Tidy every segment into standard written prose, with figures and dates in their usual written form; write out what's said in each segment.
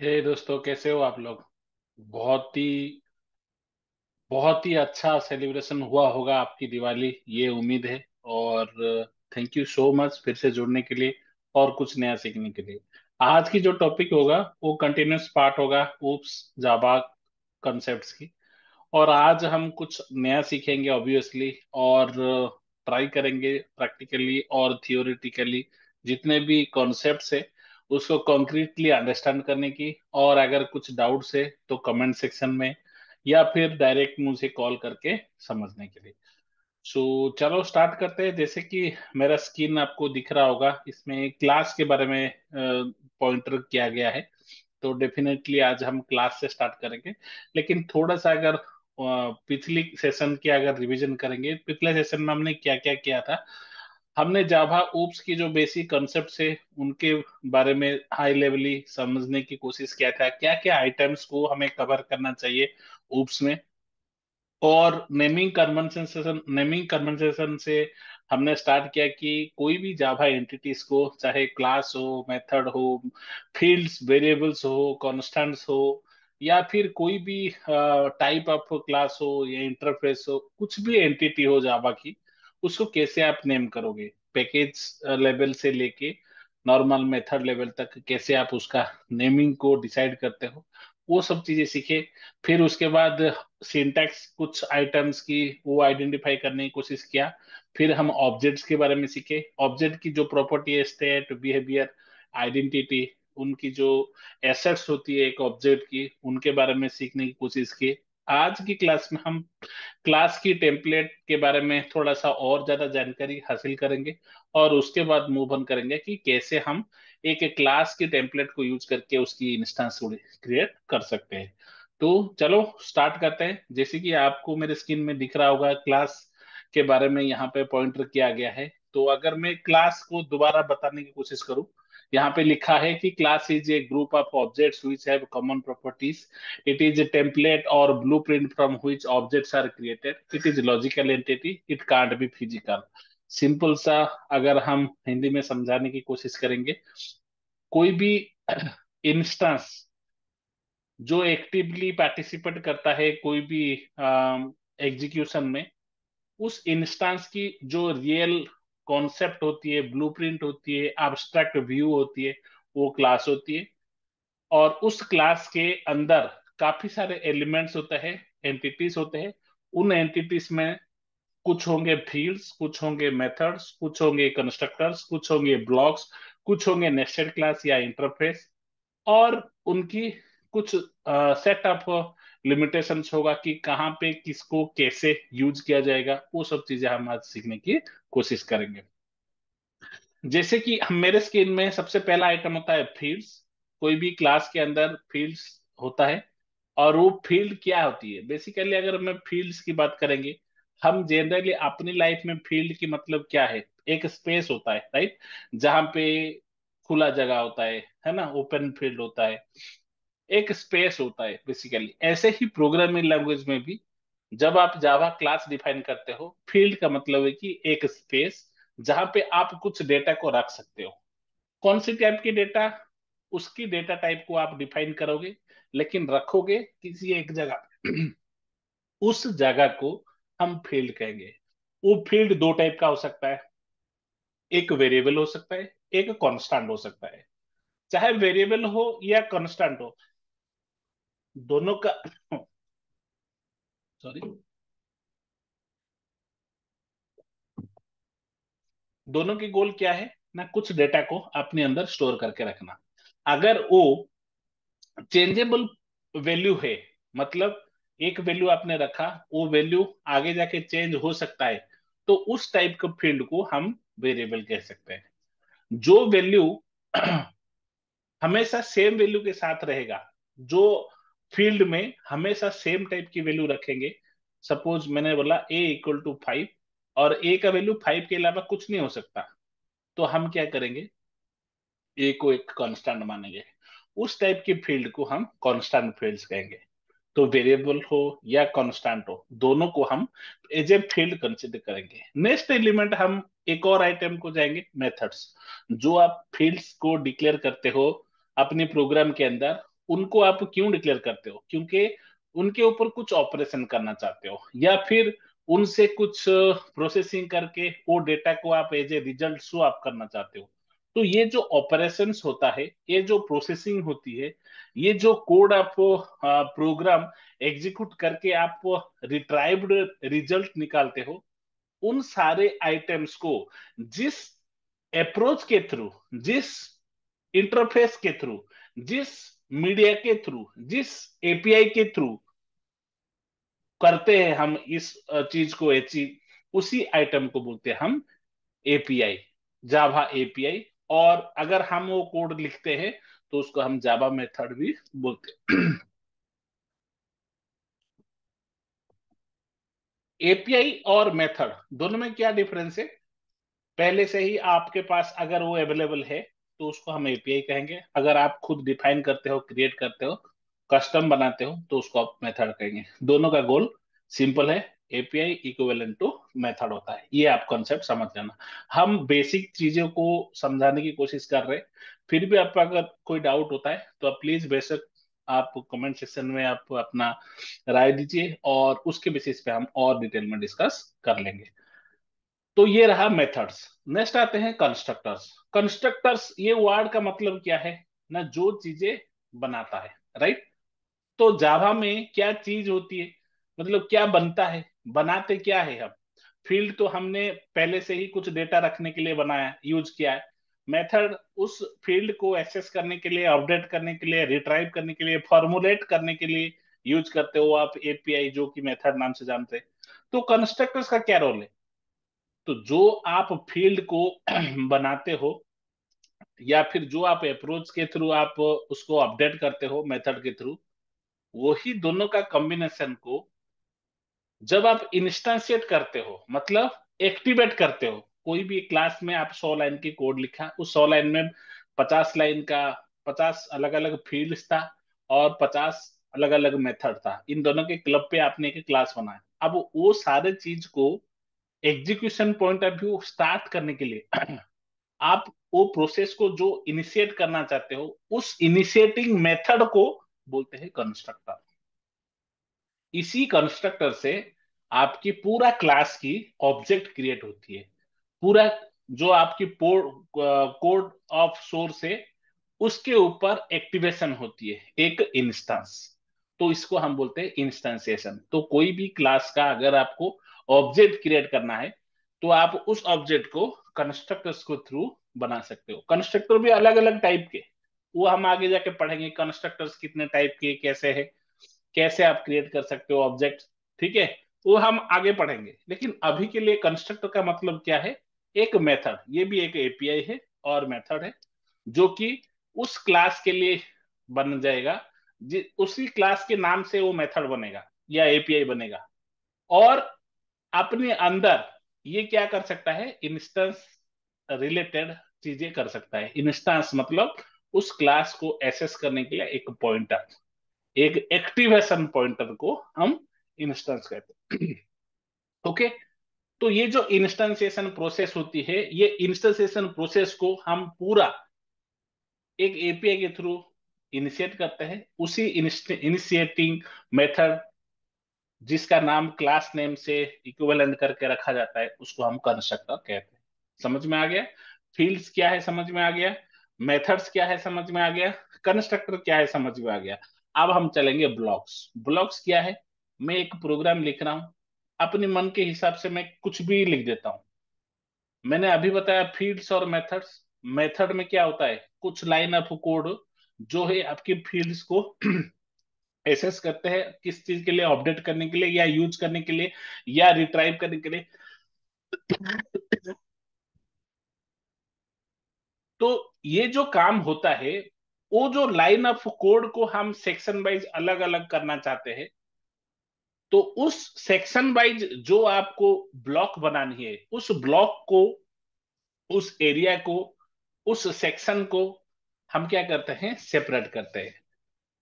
हे दोस्तों, कैसे हो आप लोग। बहुत ही बहुत ही अच्छा सेलिब्रेशन हुआ होगा आपकी दिवाली, ये उम्मीद है। और थैंक यू सो मच फिर से जुड़ने के लिए और कुछ नया सीखने के लिए। आज की जो टॉपिक होगा वो कंटिन्यूस पार्ट होगा ऊप्स जावा कॉन्सेप्ट्स की। और आज हम कुछ नया सीखेंगे ऑब्वियसली, और ट्राई करेंगे प्रैक्टिकली और थियोरिटिकली जितने भी कॉन्सेप्ट्स है उसको कॉन्क्रीटली अंडरस्टैंड करने की। और अगर कुछ डाउट्स है तो कमेंट सेक्शन में या फिर डायरेक्ट मुझे कॉल करके समझने के लिए। सो चलो स्टार्ट करते हैं। जैसे कि मेरा स्क्रीन आपको दिख रहा होगा, इसमें क्लास के बारे में पॉइंटर किया गया है। तो डेफिनेटली आज हम क्लास से स्टार्ट करेंगे। लेकिन थोड़ा सा अगर पिछली सेशन की अगर रिवीजन करेंगे, पिछले सेशन में हमने क्या क्या किया था। हमने जावा ऊप्स की जो बेसिक कॉन्सेप्ट है उनके बारे में हाई लेवली समझने की कोशिश किया था, क्या क्या आइटम्स को हमें कवर करना चाहिए ऊप्स में। और नेमिंग कन्वेंशन से हमने स्टार्ट किया कि कोई भी जावा एंटिटीज को, चाहे क्लास हो, मेथड हो, फील्ड्स वेरिएबल्स हो, कॉन्स्टेंट्स हो, या फिर कोई भी टाइप ऑफ क्लास हो या इंटरफेस हो, कुछ भी एंटिटी हो जावा की, उसको कैसे आप नेम करोगे, पैकेज लेवल से लेके नॉर्मल मेथड लेवल तक कैसे आप उसका नेमिंग को डिसाइड करते हो, वो सब चीजें सीखे। फिर उसके बाद सिंटैक्स कुछ आइटम्स की वो आइडेंटिफाई करने की कोशिश किया। फिर हम ऑब्जेक्ट्स के बारे में सीखे, ऑब्जेक्ट की जो प्रॉपर्टी है, स्टेट, बिहेवियर, आइडेंटिटी, उनकी जो एसेट्स होती है एक ऑब्जेक्ट की, उनके बारे में सीखने की कोशिश की। आज की क्लास में हम क्लास की टेम्पलेट के बारे में थोड़ा सा और ज्यादा जानकारी हासिल करेंगे। और उसके बाद मूव ऑन करेंगे कि कैसे हम एक क्लास की टेम्पलेट को यूज करके उसकी इंस्टेंस क्रिएट कर सकते हैं। तो चलो स्टार्ट करते हैं। जैसे कि आपको मेरे स्क्रीन में दिख रहा होगा, क्लास के बारे में यहाँ पे पॉइंटर किया गया है। तो अगर मैं क्लास को दोबारा बताने की कोशिश करूं, यहाँ पे लिखा है कि class is a group of objects which have common properties. It is a template or blueprint from which objects are created. It is logical entity. It can't be physical. Simple सा अगर हम हिंदी में समझाने की कोशिश करेंगे, कोई भी इंस्टेंस जो एक्टिवली पार्टिसिपेट करता है कोई भी एग्जीक्यूशन में, उस इंस्टेंस की जो रियल कॉन्सेप्ट होती है, ब्लूप्रिंट होती है, एब्स्ट्रैक्ट व्यू होती है, वो क्लास होती है। और उस क्लास के अंदर काफी सारे एलिमेंट्स होते हैं, एंटिटीज होते हैं। उन एंटिटीज में कुछ होंगे फील्ड्स, कुछ होंगे मेथड्स, कुछ होंगे कंस्ट्रक्टर्स, कुछ होंगे ब्लॉक्स, कुछ होंगे नेस्टेड क्लास या इंटरफेस। और उनकी कुछ सेट ऑफ लिमिटेशंस होगा कि कहाँ पे किसको कैसे यूज किया जाएगा। वो सब चीजें हम आज सीखने की कोशिश करेंगे। जैसे कि हम मेरे स्क्रीन में सबसे पहला आइटम होता है फील्ड्स। कोई भी क्लास के अंदर फील्ड्स होता है। और वो फील्ड क्या होती है, बेसिकली अगर मैं फील्ड्स की बात करेंगे, हम जनरली अपनी लाइफ में फील्ड की मतलब क्या है, एक स्पेस होता है, राइट, जहाँ पे खुला जगह होता है ना, ओपन फील्ड होता है, एक स्पेस होता है बेसिकली। ऐसे ही प्रोग्रामिंग लैंग्वेज में भी जब आप जावा क्लास डिफाइन करते हो, फील्ड का मतलब है कि एक स्पेस जहां पे आप कुछ डेटा को रख सकते हो। कौन सी टाइप की डेटा, उसकी डेटा टाइप को आप डिफाइन करोगे, लेकिन रखोगे किसी एक जगह उस जगह को हम फील्ड कहेंगे। वो फील्ड दो टाइप का हो सकता है, एक वेरिएबल हो सकता है, एक कांस्टेंट हो सकता है। चाहे वेरिएबल हो या कांस्टेंट हो, दोनों का सॉरी, दोनों की गोल क्या है ना, कुछ डेटा को अपने अंदर स्टोर करके रखना। अगर वो चेंजेबल वैल्यू है, मतलब एक वैल्यू आपने रखा, वो वैल्यू आगे जाके चेंज हो सकता है, तो उस टाइप के फील्ड को हम वेरिएबल कह सकते हैं। जो वैल्यू हमेशा सेम वैल्यू के साथ रहेगा, जो फील्ड में हमेशा सेम टाइप की वैल्यू रखेंगे। सपोज मैंने बोला a = 5, और a का वैल्यू 5 के अलावा कुछ नहीं हो सकता, तो हम क्या करेंगे, ए को एक कांस्टेंट मानेंगे। उस टाइप की फील्ड को हम कांस्टेंट फील्ड्स कहेंगे। तो वेरिएबल हो या कांस्टेंट हो, दोनों को हम एज ए फील्ड कंसिडर करेंगे। नेक्स्ट एलिमेंट हम एक और आइटम को जाएंगे, मेथड्स। जो आप फील्ड्स को डिक्लेयर करते हो अपने प्रोग्राम के अंदर, उनको आप क्यों डिक्लेयर करते हो? क्योंकि उनके ऊपर कुछ ऑपरेशन करना चाहते हो, या फिर उनसे कुछ प्रोसेसिंग करके वो डेटा को आप एज ए रिजल्ट शो आप करना चाहते हो। तो ये जो ऑपरेशंस होता है, ये जो प्रोसेसिंग होती है, ये जो कोड आप प्रोग्राम एग्जीक्यूट करके आप रिट्राइव्ड रिजल्ट निकालते हो, उन सारे आइटम्स को जिस अप्रोच के थ्रू, जिस इंटरफेस के थ्रू, जिस मीडिया के थ्रू, जिस एपीआई के थ्रू करते हैं हम इस चीज को अचीव, उसी आइटम को बोलते हैं हम एपीआई, जावा एपीआई। और अगर हम वो कोड लिखते हैं तो उसको हम जावा मेथड भी बोलते हैं। एपीआई और मेथड दोनों में क्या डिफरेंस है? पहले से ही आपके पास अगर वो अवेलेबल है तो उसको हम एपीआई कहेंगे। अगर आप खुद डिफाइन करते हो, क्रिएट करते हो, कस्टम बनाते हो, तो उसको आप मेथड कहेंगे। दोनों का गोल सिंपल है, एपीआई इक्विवेलेंट टू मेथड होता है। ये आप कॉन्सेप्ट समझ लेना। हम बेसिक चीजों को समझाने की कोशिश कर रहे हैं। फिर भी आपका अगर कोई डाउट होता है तो आप प्लीज बेशक आप कमेंट सेक्शन में आप अपना राय दीजिए, और उसके बेसिस पे हम और डिटेल में डिस्कस कर लेंगे। तो ये रहा मेथड्स। नेक्स्ट आते हैं कंस्ट्रक्टर्स। कंस्ट्रक्टर्स, ये वर्ड का मतलब क्या है ना? जो चीजें बनाता है, राइट? तो जावा में क्या चीज होती है, मतलब क्या बनता है, बनाते क्या है हम? फील्ड तो हमने पहले से ही कुछ डेटा रखने के लिए बनाया, यूज किया है। मेथड उस फील्ड को एक्सेस करने के लिए, अपडेट करने के लिए, रिट्राइव करने के लिए, फॉर्मुलेट करने के लिए यूज करते हो आप एपीआई, जो कि मेथड नाम से जानते हैं। तो कंस्ट्रक्टर्स का क्या रोल है? तो जो आप फील्ड को बनाते हो, या फिर जो आप अप्रोच के थ्रू आप उसको अपडेट करते हो मेथड के थ्रू, वही दोनों का कॉम्बिनेशन को जब आप इंस्टेंशिएट करते हो, मतलब एक्टिवेट करते हो। कोई भी क्लास में आप 100 लाइन की कोड लिखा, उस 100 लाइन में 50 लाइन का 50 अलग अलग फील्ड्स था, और 50 अलग अलग मेथड था। इन दोनों के क्लब पे आपने एक क्लास बनाया। अब वो सारे चीज को execution point of view start करने के लिए आप वो प्रोसेस को जो इनिशिएट करना चाहते हो, उस इनिशिएटिंग मेथड को बोलते हैं कंस्ट्रक्टर। इसी कंस्ट्रक्टर से आपकी पूरा क्लास की ऑब्जेक्ट क्रिएट होती है। पूरा जो आपकी कोड ऑफ सोर्स है, उसके ऊपर एक्टिवेशन होती है एक इंस्टेंस। तो इसको हम बोलते हैं इंस्टेंसिएशन। तो कोई भी क्लास का अगर आपको ऑब्जेक्ट क्रिएट करना है, तो आप उस ऑब्जेक्ट को कंस्ट्रक्टर्स को थ्रू बना सकते हो। कंस्ट्रक्टर भी अलग अलग टाइप के, वो हम आगे जाके पढ़ेंगे कंस्ट्रक्टर्स कितने टाइप के, कैसे है, कैसे आप क्रिएट कर सकते हो ऑब्जेक्ट। ठीक है, वो हम आगे पढ़ेंगे। लेकिन अभी के लिए कंस्ट्रक्टर का मतलब क्या है? एक मेथड, ये भी एक एपीआई है और मेथड है, जो कि उस क्लास के लिए बन जाएगा। उसी क्लास के नाम से वो मेथड बनेगा या एपीआई बनेगा। और अपने अंदर ये क्या कर सकता है? इंस्टेंस रिलेटेड चीजें कर सकता है। इंस्टेंस मतलब उस क्लास को एक्सेस करने के लिए एक पॉइंटर, एक एक्टिवेशन पॉइंटर को हम इंस्टेंस कहते हैं। ओके। तो ये जो इंस्टेंसिएशन प्रोसेस होती है, ये इंस्टेंसिएशन प्रोसेस को हम पूरा एक एपीआई के थ्रू इनिशिएट करते हैं। उसी इनिशिएटिंग मेथड, जिसका नाम क्लास नेम से इक्विवेलेंट करके रखा जाता है, उसको हम कंस्ट्रक्टर कहते हैं। समझ में आ गया? फील्ड्स क्या है समझ में आ गया, मेथड्स क्या है समझ में आ गया, कंस्ट्रक्टर क्या है समझ में आ गया। अब हम चलेंगे ब्लॉक्स। ब्लॉक्स क्या है? मैं एक प्रोग्राम लिख रहा हूं, अपने मन के हिसाब से मैं कुछ भी लिख देता हूं। मैंने अभी बताया फील्ड्स और मेथड्स। मेथड में क्या होता है? कुछ लाइन ऑफ कोड जो है आपकी फील्ड्स को एसेस करते हैं, किस चीज के लिए? अपडेट करने के लिए, या यूज करने के लिए, या रिट्राइव करने के लिए। तो ये जो काम होता है, वो जो लाइन ऑफ कोड को हम सेक्शन वाइज अलग अलग करना चाहते हैं, तो उस सेक्शन वाइज जो आपको ब्लॉक बनानी है, उस ब्लॉक को, उस एरिया को, उस सेक्शन को हम क्या करते हैं? सेपरेट करते हैं।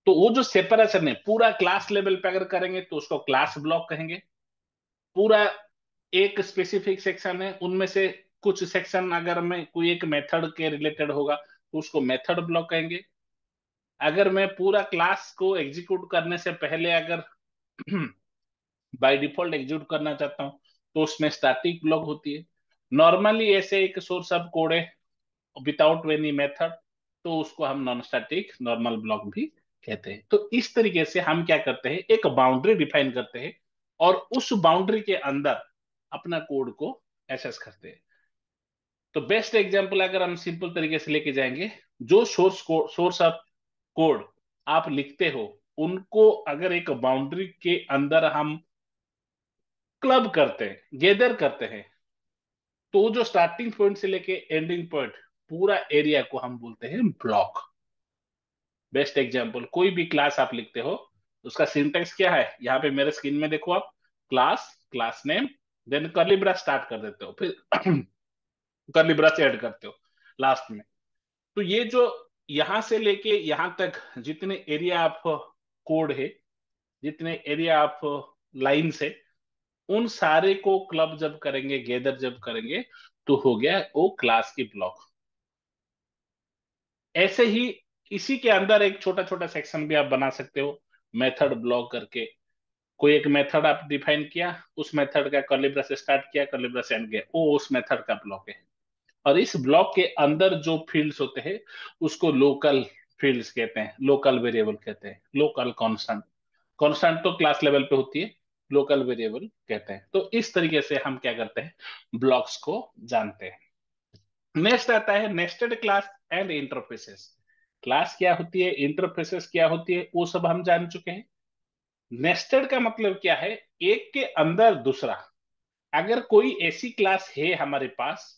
तो वो जो सेपरेशन है, पूरा क्लास लेवल पे अगर करेंगे तो उसको क्लास ब्लॉक कहेंगे। पूरा एक स्पेसिफिक सेक्शन है, उनमें से कुछ सेक्शन अगर में कोई एक मेथड के रिलेटेड होगा तो उसको मेथड ब्लॉक कहेंगे। अगर मैं पूरा क्लास को एग्जीक्यूट करने से पहले अगर बाय डिफॉल्ट एग्जीक्यूट करना चाहता हूँ, तो उसमें स्टैटिक ब्लॉक होती है। नॉर्मली ऐसे एक सोर्स ऑफ कोड है विदाउट एनी मेथड, तो उसको हम नॉन स्टैटिक नॉर्मल ब्लॉक भी कहते हैं। तो इस तरीके से हम क्या करते हैं, एक बाउंड्री डिफाइन करते हैं और उस बाउंड्री के अंदर अपना कोड को एसेस करते हैं। तो बेस्ट एग्जांपल अगर हम सिंपल तरीके से लेके जाएंगे, जो सोर्स ऑफ कोड आप लिखते हो, उनको अगर एक बाउंड्री के अंदर हम क्लब करते हैं, गैदर करते हैं, तो जो स्टार्टिंग पॉइंट से लेके एंडिंग पॉइंट पूरा एरिया को हम बोलते हैं ब्लॉक। बेस्ट एग्जांपल, कोई भी क्लास आप लिखते हो, उसका सिंटेक्स क्या है, यहाँ पे मेरे स्क्रीन में देखो आप, class, class name, then curly bracket start कर देते हो, फिर कर्ली ब्रैकेट ऐड करते हो लास्ट में। तो ये जो यहां से लेके यहां तक जितने एरिया आप कोड है, जितने एरिया आप लाइन है, उन सारे को क्लब जब करेंगे, गैदर जब करेंगे, तो हो गया वो क्लास की ब्लॉक। ऐसे ही इसी के अंदर एक छोटा छोटा सेक्शन भी आप बना सकते हो, मेथड ब्लॉक करके। कोई एक मेथड आप डिफाइन किया, उस मेथड का कर्ली ब्रेस स्टार्ट किया, कर्ली ब्रेस एंड किया, वो उस मेथड का ब्लॉक है। और इस ब्लॉक के अंदर जो फील्ड्स होते हैं, उसको लोकल फील्ड्स कहते हैं, लोकल वेरिएबल कहते हैं, लोकल कांस्टेंट। कांस्टेंट तो क्लास लेवल पे होती है, लोकल वेरिएबल कहते हैं। तो इस तरीके से हम क्या करते हैं, ब्लॉक्स को जानते हैं। नेक्स्ट आता है nested class and interfaces. Class क्या होती है, इंटरफेसेस क्या होती है, वो सब हम जान चुके हैं। नेस्टेड का मतलब क्या है, एक के अंदर दूसरा। अगर कोई ऐसी क्लास है हमारे पास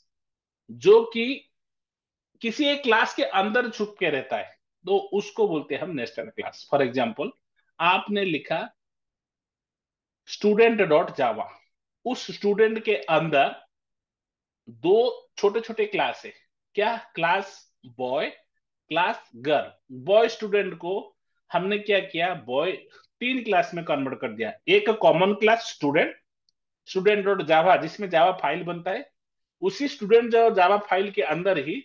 जो कि किसी एक क्लास के अंदर छुप के रहता है, तो उसको बोलते हैं हम नेस्टेड क्लास। फॉर एग्जाम्पल, आपने लिखा स्टूडेंट डॉट जावा, उस स्टूडेंट के अंदर दो छोटे छोटे क्लास है। क्या class, boy, class girl. Boy student को हमने क्या किया, बॉय तीन क्लास में कन्वर्ट कर दिया। एक common class student, student dot जावा जिसमें जावा फाइल बनता है, उसी स्टूडेंट जो जावा फाइल के अंदर ही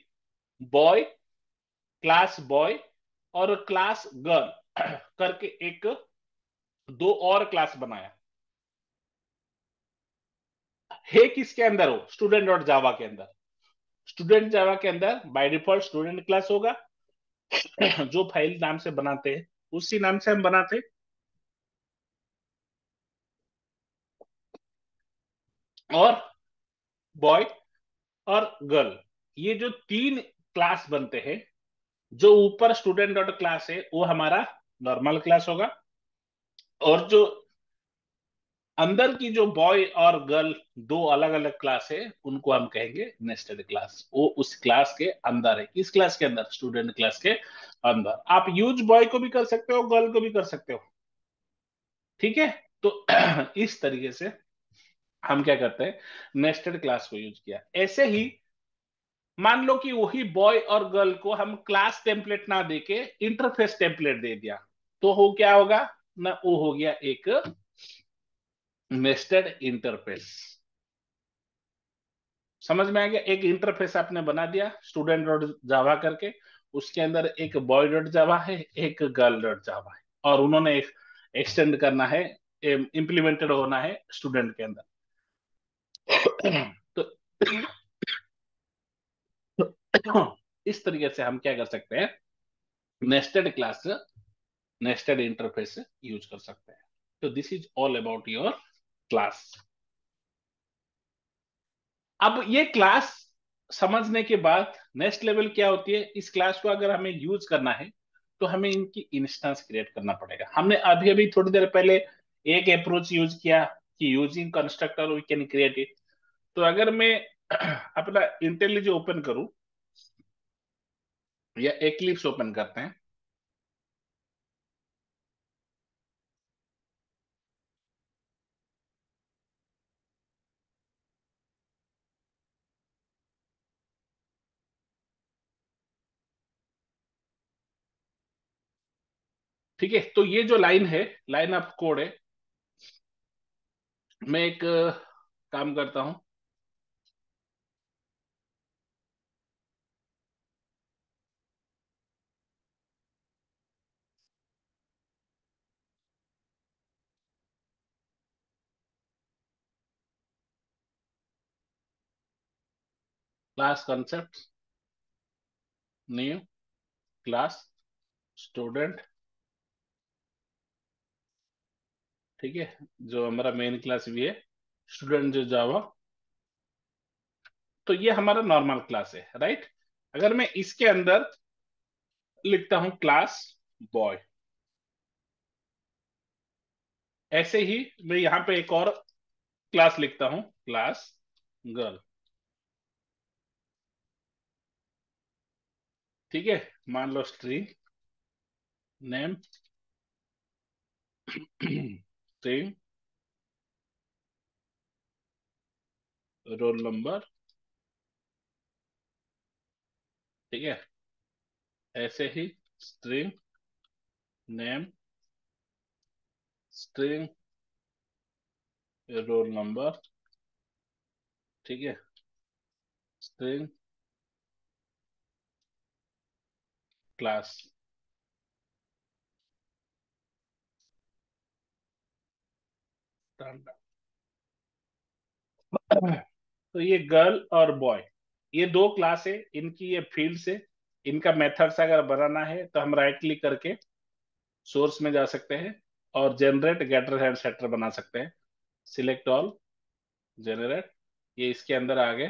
बॉय, क्लास बॉय और क्लास गर्ल करके एक दो और क्लास बनाया। है किसके अंदर, हो स्टूडेंट डॉट जावा के अंदर। स्टूडेंट जावा के अंदर बाय डिफॉल्ट स्टूडेंट क्लास होगा, जो फाइल नाम से बनाते हैं उसी नाम से हम बनाते हैं। और बॉय और गर्ल, ये जो तीन क्लास बनते हैं, जो ऊपर स्टूडेंट डॉट क्लास है वो हमारा नॉर्मल क्लास होगा, और जो अंदर की जो बॉय और गर्ल दो अलग अलग क्लास है, उनको हम कहेंगे नेस्टेड क्लास। वो उस क्लास के अंदर है, किस क्लास के अंदर, स्टूडेंट क्लास के अंदर। आप यूज बॉय को भी कर सकते हो, गर्ल को भी कर सकते हो, ठीक है। तो इस तरीके से हम क्या करते हैं, नेस्टेड क्लास को यूज किया। ऐसे ही मान लो कि वही बॉय और गर्ल को हम क्लास टेम्पलेट ना देके इंटरफेस टेम्पलेट दे दिया, तो हो क्या होगा ना, वो हो गया एक नेस्टेड इंटरफेस। समझ में आ गया, एक इंटरफेस आपने बना दिया स्टूडेंट डॉट जावा करके, उसके अंदर एक बॉय डॉट जावा है, एक गर्ल डॉट जावा है, और उन्होंने एक्सटेंड करना है, इंप्लीमेंटेड होना है स्टूडेंट के अंदर। तो इस तरीके से हम क्या कर सकते हैं, nested class, nested interface use कर सकते हैं। तो this is all about your class. अब ये क्लास समझने के बाद नेक्स्ट लेवल क्या होती है, इस क्लास को अगर हमें यूज करना है, तो हमें इनकी इंस्टेंस क्रिएट करना पड़ेगा। हमने अभी अभी थोड़ी देर पहले एक अप्रोच यूज किया कि using constructor we can create it. तो अगर मैं अपना इंटेलिज ओपन करूं या एक्लिप्स ओपन करते हैं, ठीक है। तो ये जो लाइन है, लाइन ऑफ कोड है, मैं एक काम करता हूं, class concept, new class, student, ठीक है, जो हमारा मेन क्लास भी है, स्टूडेंट जो जावा। तो ये हमारा नॉर्मल क्लास है, राइट। अगर मैं इसके अंदर लिखता हूं क्लास बॉय, ऐसे ही मैं यहां पे एक और क्लास लिखता हूं, क्लास गर्ल, ठीक है। मान लो string name, string roll number, ठीक है। ऐसे ही string name, string roll number, ठीक है, स्ट्रिंग क्लास। तो ये गर्ल और बॉय, ये दो क्लास है, इनकी ये फील्ड है। इनका मेथड्स अगर बनाना है तो हम राइट क्लिक करके सोर्स में जा सकते हैं और जनरेट गेटर एंड सेटर बना सकते हैं। सिलेक्ट ऑल, जनरेट, ये इसके अंदर आ गए।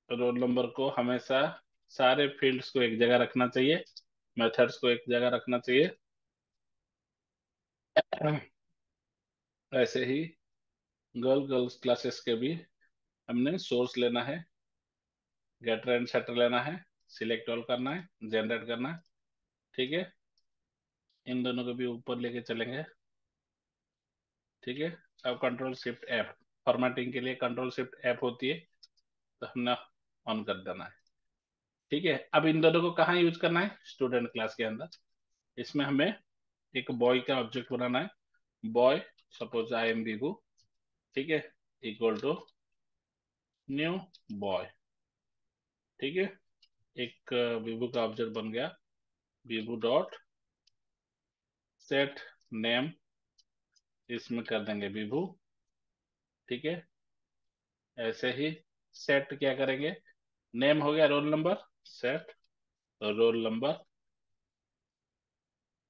रोल नंबर को हमेशा सारे फील्ड्स को एक जगह रखना चाहिए, मेथड्स को एक जगह रखना चाहिए। ऐसे ही गर्ल्स क्लासेस के भी हमने सोर्स लेना है, गेटर एंड सेटर लेना है, सिलेक्ट ऑल करना है, जनरेट करना है, ठीक है। इन दोनों को भी ऊपर लेके चलेंगे, ठीक है। अब कंट्रोल शिफ्ट एफ, फॉर्मेटिंग के लिए कंट्रोल शिफ्ट एफ होती है, तो हमने ऑन कर देना है, ठीक है। अब इन दोनों को कहाँ यूज करना है, स्टूडेंट क्लास के अंदर। इसमें हमें एक बॉय का ऑब्जेक्ट बनाना है, boy, suppose I am Bibu, ठीक है, इक्वल टू न्यू बॉय, ठीक है। एक बीबू का ऑब्जेक्ट बन गया, बीबू डॉट सेट नेम, इसमें कर देंगे बीबू, ठीक है। ऐसे ही सेट क्या करेंगे, नेम हो गया roll number, set roll number,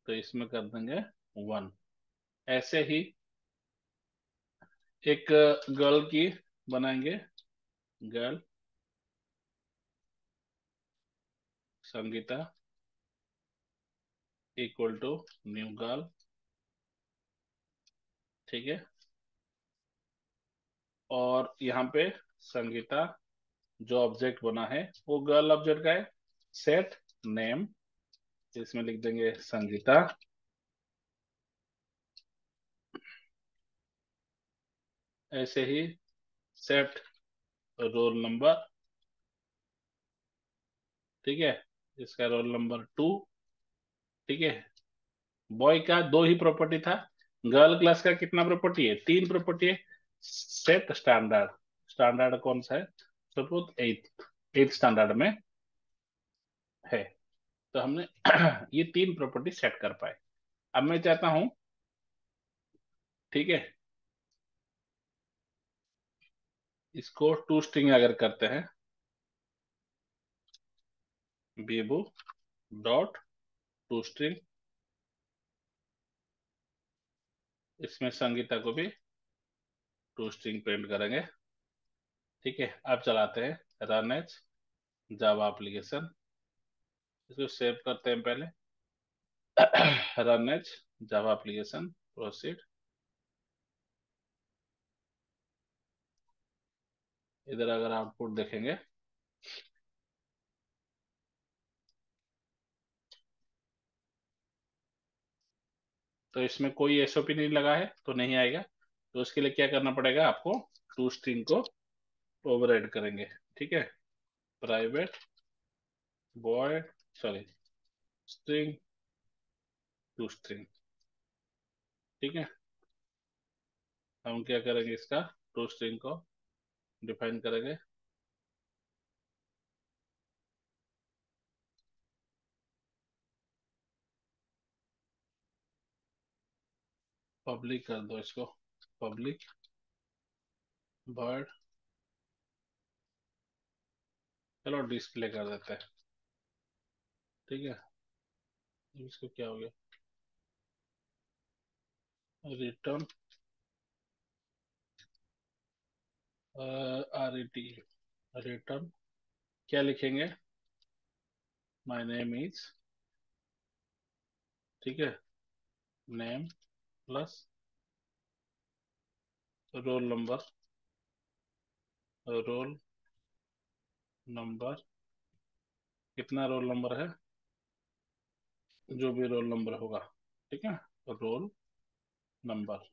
तो इसमें कर देंगे 1। ऐसे ही एक गर्ल की बनाएंगे, girl Sangeeta equal to new girl, ठीक है। और यहाँ पे संगीता जो ऑब्जेक्ट बना है वो गर्ल ऑब्जेक्ट का है, सेट नेम, इसमें लिख देंगे संगीता। ऐसे ही सेट रोल नंबर, ठीक है, इसका रोल नंबर 2, ठीक है। बॉय का दो ही प्रॉपर्टी था, गर्ल क्लास का कितना प्रॉपर्टी है, 3 प्रॉपर्टी है। सेट स्टैंडर्ड, स्टैंडर्ड कौन सा है, सपोज एथ स्टैंडर्ड में है, तो हमने ये 3 प्रॉपर्टी सेट कर पाए। अब मैं चाहता हूं, ठीक है, इसको टू स्ट्रिंग अगर करते हैं, बेबू डॉट टू स्ट्रिंग, इसमें संगीता को भी टू स्ट्रिंग प्रिंट करेंगे, ठीक है। अब चलाते हैं रन एज जावा एप्लीकेशन, इसको सेव करते हैं पहले। Run as Java application, proceed. इधर अगर आउटपुट देखेंगे, तो इसमें कोई एसओपी नहीं लगा है तो नहीं आएगा। तो उसके लिए क्या करना पड़ेगा आपको, टू स्ट्रिंग को ओवरराइड करेंगे, ठीक है। Private boy, sorry, string to string, ठीक है। हम क्या करेंगे, इसका टू स्ट्रिंग को डिफाइन करेंगे, पब्लिक कर दो इसको, पब्लिक वर्ड चलो डिस्प्ले कर देते हैं। ठीक है, इसको क्या हो गया, रिटर्न RET, रिटर्न क्या लिखेंगे, माय नेम इज, ठीक है, name plus roll number, roll number, कितना रोल नंबर है, जो भी रोल नंबर होगा, ठीक है, रोल नंबर।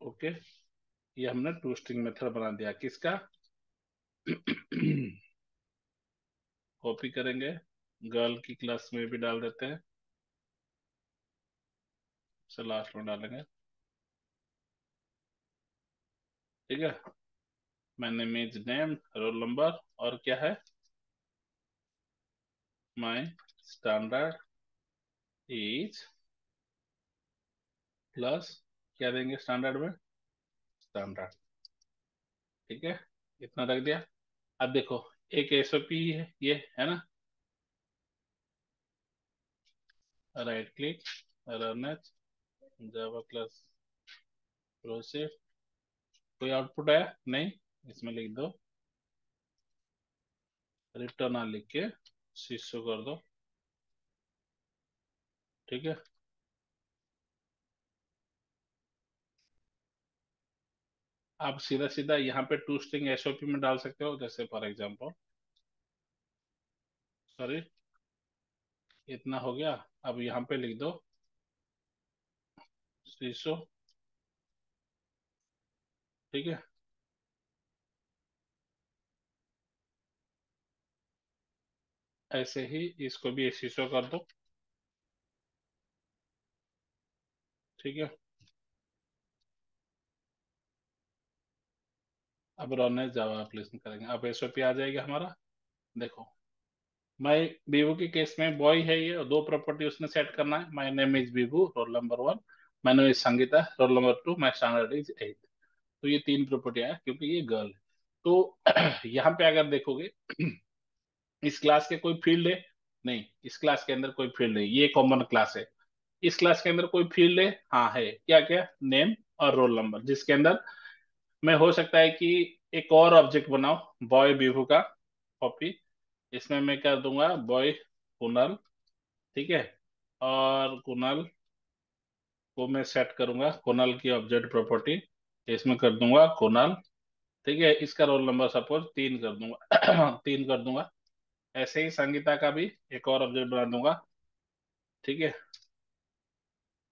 ओके, ये हमने टू स्ट्रिंग मेथड बना दिया किसका, कॉपी करेंगे, गर्ल की क्लास में भी डाल देते हैं, से लास्ट में डालेंगे। ठीक है, मैंने इमेज नेम, रोल नंबर, और क्या है, माय स्टैंडर्ड इज, प्लस क्या देंगे स्टैंडर्ड में, स्टैंडर्ड। ठीक है, इतना रख दिया। अब देखो, एक एसओपी है ये, है ना, right click, run as Java class process, कोई आउटपुट आया नहीं, इसमें लिख दो, रिटर्न आ लिख के शीशो कर दो। ठीक है, आप सीधा सीधा यहाँ पे टू स्ट्रिंग एसओपी में डाल सकते हो, जैसे फॉर एग्जांपल, सॉरी, इतना हो गया। अब यहाँ पे लिख दो शीशो। ठीक है, ऐसे ही इसको भी शीशो कर दो। ठीक है, अब रन एज जावा एप्लीकेशन करेंगे, अब एसओपी आ जाएगा हमारा। देखो, माई बीबू के केस में बॉय है ये, और दो प्रॉपर्टी उसने सेट करना है, माई name is Bibu, roll number 1, my name is Sangeeta, roll number 2, my standard is 8। तो ये तीन प्रॉपर्टी है क्योंकि ये गर्ल है। तो यहाँ पे अगर देखोगे, इस क्लास के कोई फील्ड है नहीं, इस क्लास के अंदर कोई फील्ड नहीं, ये कॉमन क्लास है। इस क्लास के अंदर कोई फील्ड है, हाँ है, क्या क्या, नेम और रोल नंबर, जिसके अंदर मैं हो सकता है कि एक और ऑब्जेक्ट बनाओ, बॉय बीबू का कॉपी, इसमें मैं कर दूंगा बॉय कुणाल। ठीक है, और कुणाल को मैं सेट करूंगा, कुणाल की ऑब्जेक्ट प्रॉपर्टी, इसमें कर दूंगा कुणाल। ठीक है, इसका रोल नंबर सपोज 3 कर दूंगा, 3 कर दूंगा। ऐसे ही संगीता का भी एक और ऑब्जेक्ट बना दूंगा। ठीक है,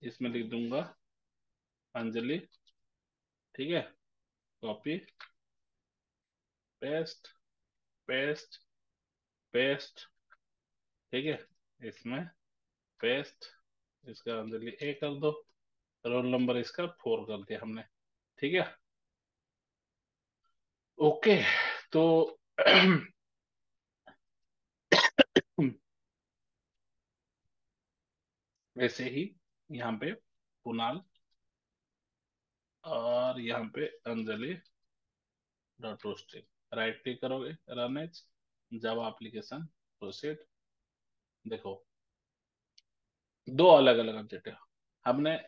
इसमें लिख दूंगा अंजलि। ठीक है, कॉपी, पेस्ट, पेस्ट, पेस्ट। ठीक है, इसमें पेस्ट, इसका अंजलि ए कर दो, रोल नंबर इसका 4 कर दिया हमने। ठीक है, ओके, तो वैसे ही यहाँ पे कुणाल, और यहाँ पे Anjali dot roasting, right click करोगे, run as Java application proceed. देखो, दो अलग अलग ऑब्जेक्ट है। हमने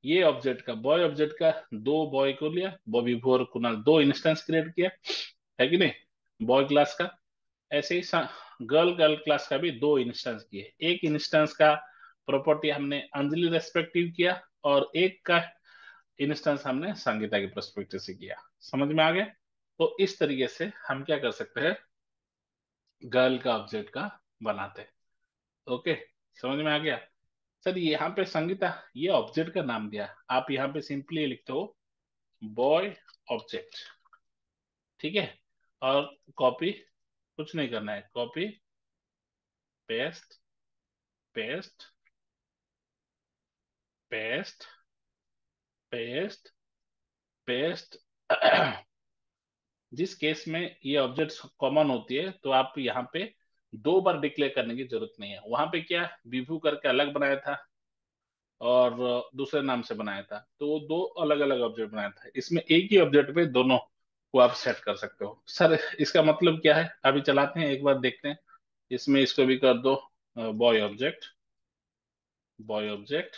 ये ऑब्जेक्ट का, बॉय ऑब्जेक्ट का, दो बॉय को लिया, बॉबी भोर कुणाल, दो इंस्टेंस क्रिएट किया, है कि नहीं, बॉय क्लास का। ऐसे ही गर्ल गर्ल क्लास का भी दो इंस्टेंस किए, एक इंस्टेंस का प्रॉपर्टी हमने अंजलि रेस्पेक्टिव किया, और एक का इंस्टेंस हमने संगीता के पर्सपेक्टिव से किया। समझ में आ गया। तो इस तरीके से हम क्या कर सकते हैं, गर्ल का ऑब्जेक्ट का बनाते हैं। ओके, समझ में आ गया। सर यहाँ पे संगीता, ये ऑब्जेक्ट का नाम दिया, आप यहाँ पे सिंपली लिखते हो बॉय ऑब्जेक्ट। ठीक है, और कॉपी, कुछ नहीं करना है, copy, paste, paste, paste, paste, paste. जिस केस में ये ऑब्जेक्ट कॉमन होती है, तो आप यहाँ पे दो बार डिक्लेयर करने की जरूरत नहीं है। वहां पे क्या, विभू करके अलग बनाया था, और दूसरे नाम से बनाया था, तो दो अलग अलग ऑब्जेक्ट बनाया था, इसमें एक ही ऑब्जेक्ट पे दोनों वो आप सेट कर सकते हो सर। इसका मतलब क्या है, अभी चलाते हैं एक बार देखते हैं। इसमें इसको भी कर दो बॉय ऑब्जेक्ट, बॉय ऑब्जेक्ट।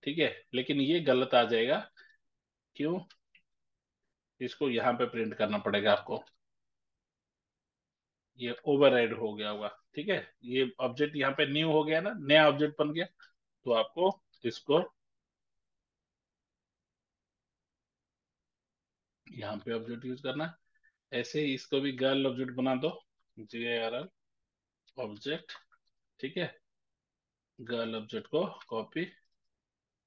ठीक है, लेकिन ये गलत आ जाएगा। क्यों? इसको यहाँ पे प्रिंट करना पड़ेगा आपको। ये ओवरराइड हो गया होगा। ठीक है, ये ऑब्जेक्ट यहाँ पे न्यू हो गया ना, नया ऑब्जेक्ट बन गया। तो आपको इसको यहाँ पे ऑब्जेक्ट यूज करना है। ऐसे ही इसको भी गर्ल ऑब्जेक्ट बना दो, GARL ऑब्जेक्ट। ठीक है, गर्ल ऑब्जेक्ट को कॉपी,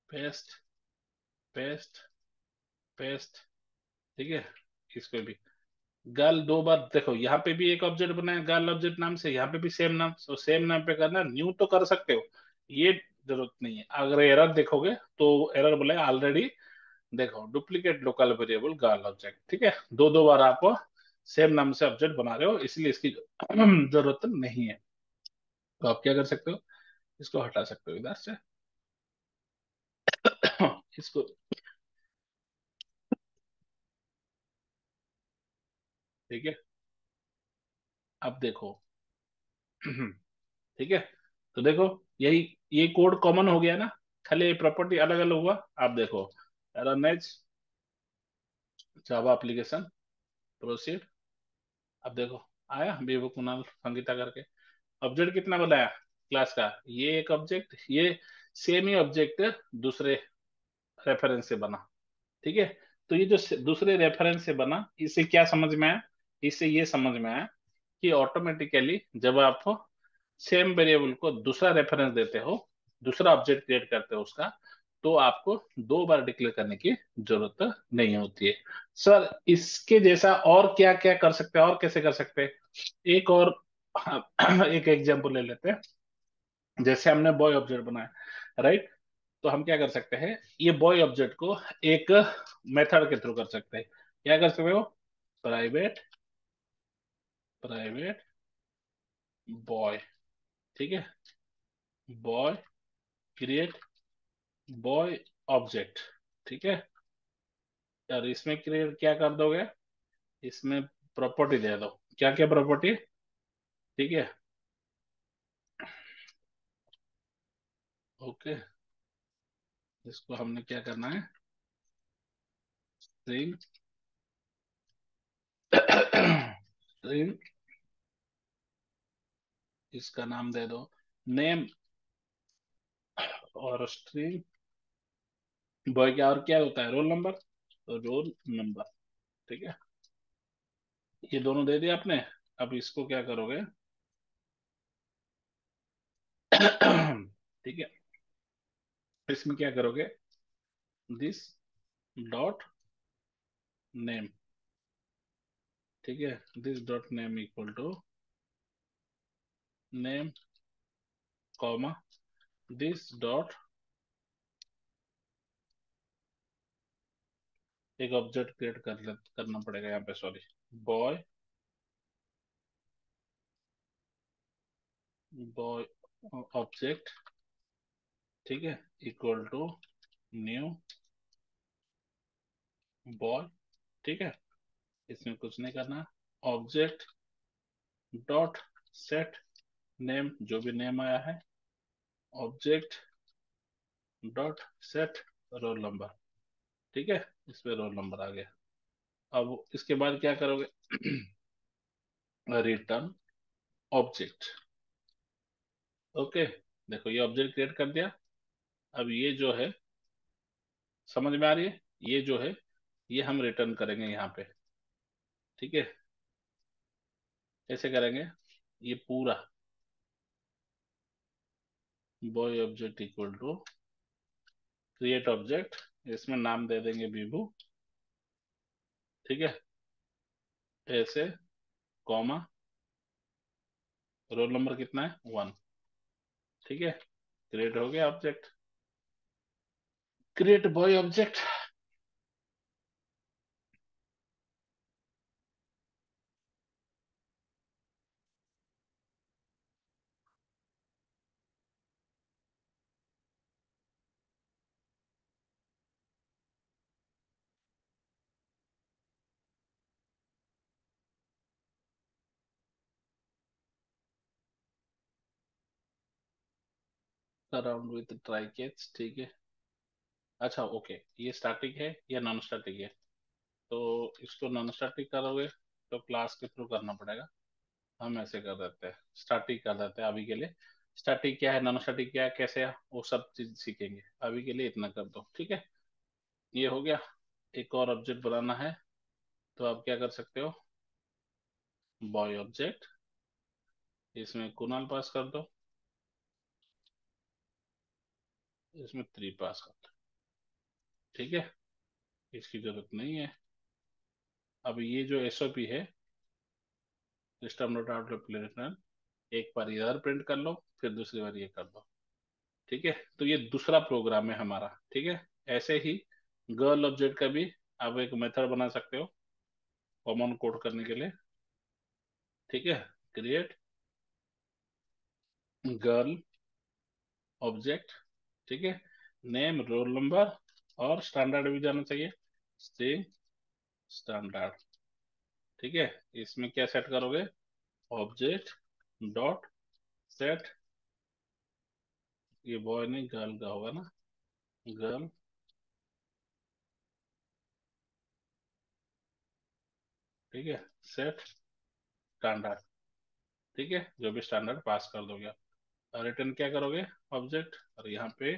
पेस्ट, पेस्ट, पेस्ट। ठीक है, इसको भी गर्ल दो बार देखो, यहाँ पे भी एक ऑब्जेक्ट बनाया गर्ल ऑब्जेक्ट नाम से, यहाँ पे भी सेम नाम, तो सेम नाम पे करना। न्यू तो कर सकते हो, ये जरूरत नहीं है। अगर एरर देखोगे तो एरर बोले ऑलरेडी, देखो duplicate local variable girl object. ठीक है, दो दो बार आप सेम नाम से ऑब्जेक्ट बना रहे हो, इसलिए इसकी जरूरत नहीं है। तो आप क्या कर सकते हो, इसको हटा सकते हो इधर से। इसको, ठीक है, अब देखो। ठीक है, तो देखो, यही, ये कोड कॉमन हो गया ना, खाली प्रॉपर्टी अलग अलग हुआ। आप देखो, रनएज जावा एप्लीकेशन, प्रोसीड। अब देखो, आया बेबू कुणाल संगीता करके। ऑब्जेक्ट कितना बनाया क्लास का, ये एक ऑब्जेक्ट, ये सेम ही ऑब्जेक्ट दूसरे रेफरेंस से बना। ठीक है, तो ये जो दूसरे रेफरेंस से बना, इससे क्या समझ में आया, इससे ये समझ में आया कि ऑटोमेटिकली जब आप सेम वेरिएबल को दूसरा रेफरेंस देते हो, दूसरा ऑब्जेक्ट क्रिएट करते हो उसका, तो आपको दो बार डिक्लेयर करने की जरूरत नहीं होती है। सर इसके जैसा और क्या क्या कर सकते हैं, और कैसे कर सकते हैं? एक और एक एग्जांपल ले लेते हैं। जैसे हमने बॉय ऑब्जेक्ट बनाया, राइट? तो हम क्या कर सकते हैं, ये बॉय ऑब्जेक्ट को एक मेथड के थ्रू कर सकते हैं। क्या कर सकते हो, प्राइवेट, प्राइवेट बॉय। ठीक है, बॉय क्रिएट बॉय ऑब्जेक्ट। ठीक है, यार इसमें क्रिएट क्या कर दोगे, इसमें प्रॉपर्टी दे दो। क्या क्या प्रॉपर्टी? ठीक है, ओके। इसको हमने क्या करना है, स्ट्रिंग, स्ट्रिंग, इसका नाम दे दो नेम, और स्ट्रिंग बॉय क्या, और क्या होता है, रोल नंबर, तो रोल नंबर। ठीक है, ये दोनों दे दिया आपने। अब इसको क्या करोगे, ठीक है, इसमें क्या करोगे, दिस डॉट नेम। ठीक है, this dot name equal to name, comma, this dot, एक ऑब्जेक्ट क्रिएट करना पड़ेगा यहाँ पे, सॉरी, बॉय, बॉय ऑब्जेक्ट। ठीक है, इक्वल टू न्यू बॉय। ठीक है, इसमें कुछ नहीं करना, ऑब्जेक्ट डॉट सेट नेम, जो भी नेम आया है, object dot set roll number. ठीक है, इस पे रोल नंबर आ गया। अब इसके बाद क्या करोगे, रिटर्न ऑब्जेक्ट। ओके, देखो ये ऑब्जेक्ट क्रिएट कर दिया। अब ये जो है, समझ में आ रही है, ये जो है, ये हम रिटर्न करेंगे यहाँ पे। ठीक है, कैसे करेंगे, ये पूरा boy object equal to create object, इसमें नाम दे देंगे विभू। ठीक है, ऐसे, कॉमा, रोल नंबर कितना है, 1। ठीक है, क्रिएट हो गया object, create boy object. Around with try catch, ठीक है। अच्छा ओके, ये स्टैटिक है या नॉन स्टैटिक है? तो इसको नॉन स्टैटिक करोगे तो क्लास के थ्रू करना पड़ेगा। हम ऐसे कर देते हैं, स्टैटिक कर देते हैं अभी के लिए। स्टैटिक क्या है, नॉन स्टैटिक क्या है, कैसे है, वो सब चीज सीखेंगे। अभी के लिए इतना कर दो, ठीक है। ये हो गया। एक और ऑब्जेक्ट बनाना है, तो आप क्या कर सकते हो, बॉय ऑब्जेक्ट, इसमें कुणाल पास कर दो, इसमें 3 पास कर दो, ठीक है। इसकी जरूरत नहीं है। अब ये जो एसओपी है, सिस्टम डॉट आउटपुट प्लेन, एक बार इधर प्रिंट कर लो, फिर दूसरी बार ये कर दो, ठीक है। तो ये दूसरा प्रोग्राम है हमारा, ठीक है। ऐसे ही गर्ल ऑब्जेक्ट का भी आप एक मेथड बना सकते हो कॉमन कोड करने के लिए, ठीक है। क्रिएट गर्ल ऑब्जेक्ट, ठीक है। नेम, रोल नंबर और स्टैंडर्ड भी जाना चाहिए, स्ट्रिंग स्टैंडर्ड, ठीक है। इसमें क्या सेट करोगे, ऑब्जेक्ट डॉट सेट, ये बॉय नहीं गर्ल का होगा ना, गर्ल, ठीक है। सेट स्टैंडर्ड, ठीक है। जो भी स्टैंडर्ड पास कर दोगे आप, रिटर्न क्या करोगे, ऑब्जेक्ट, और यहाँ पे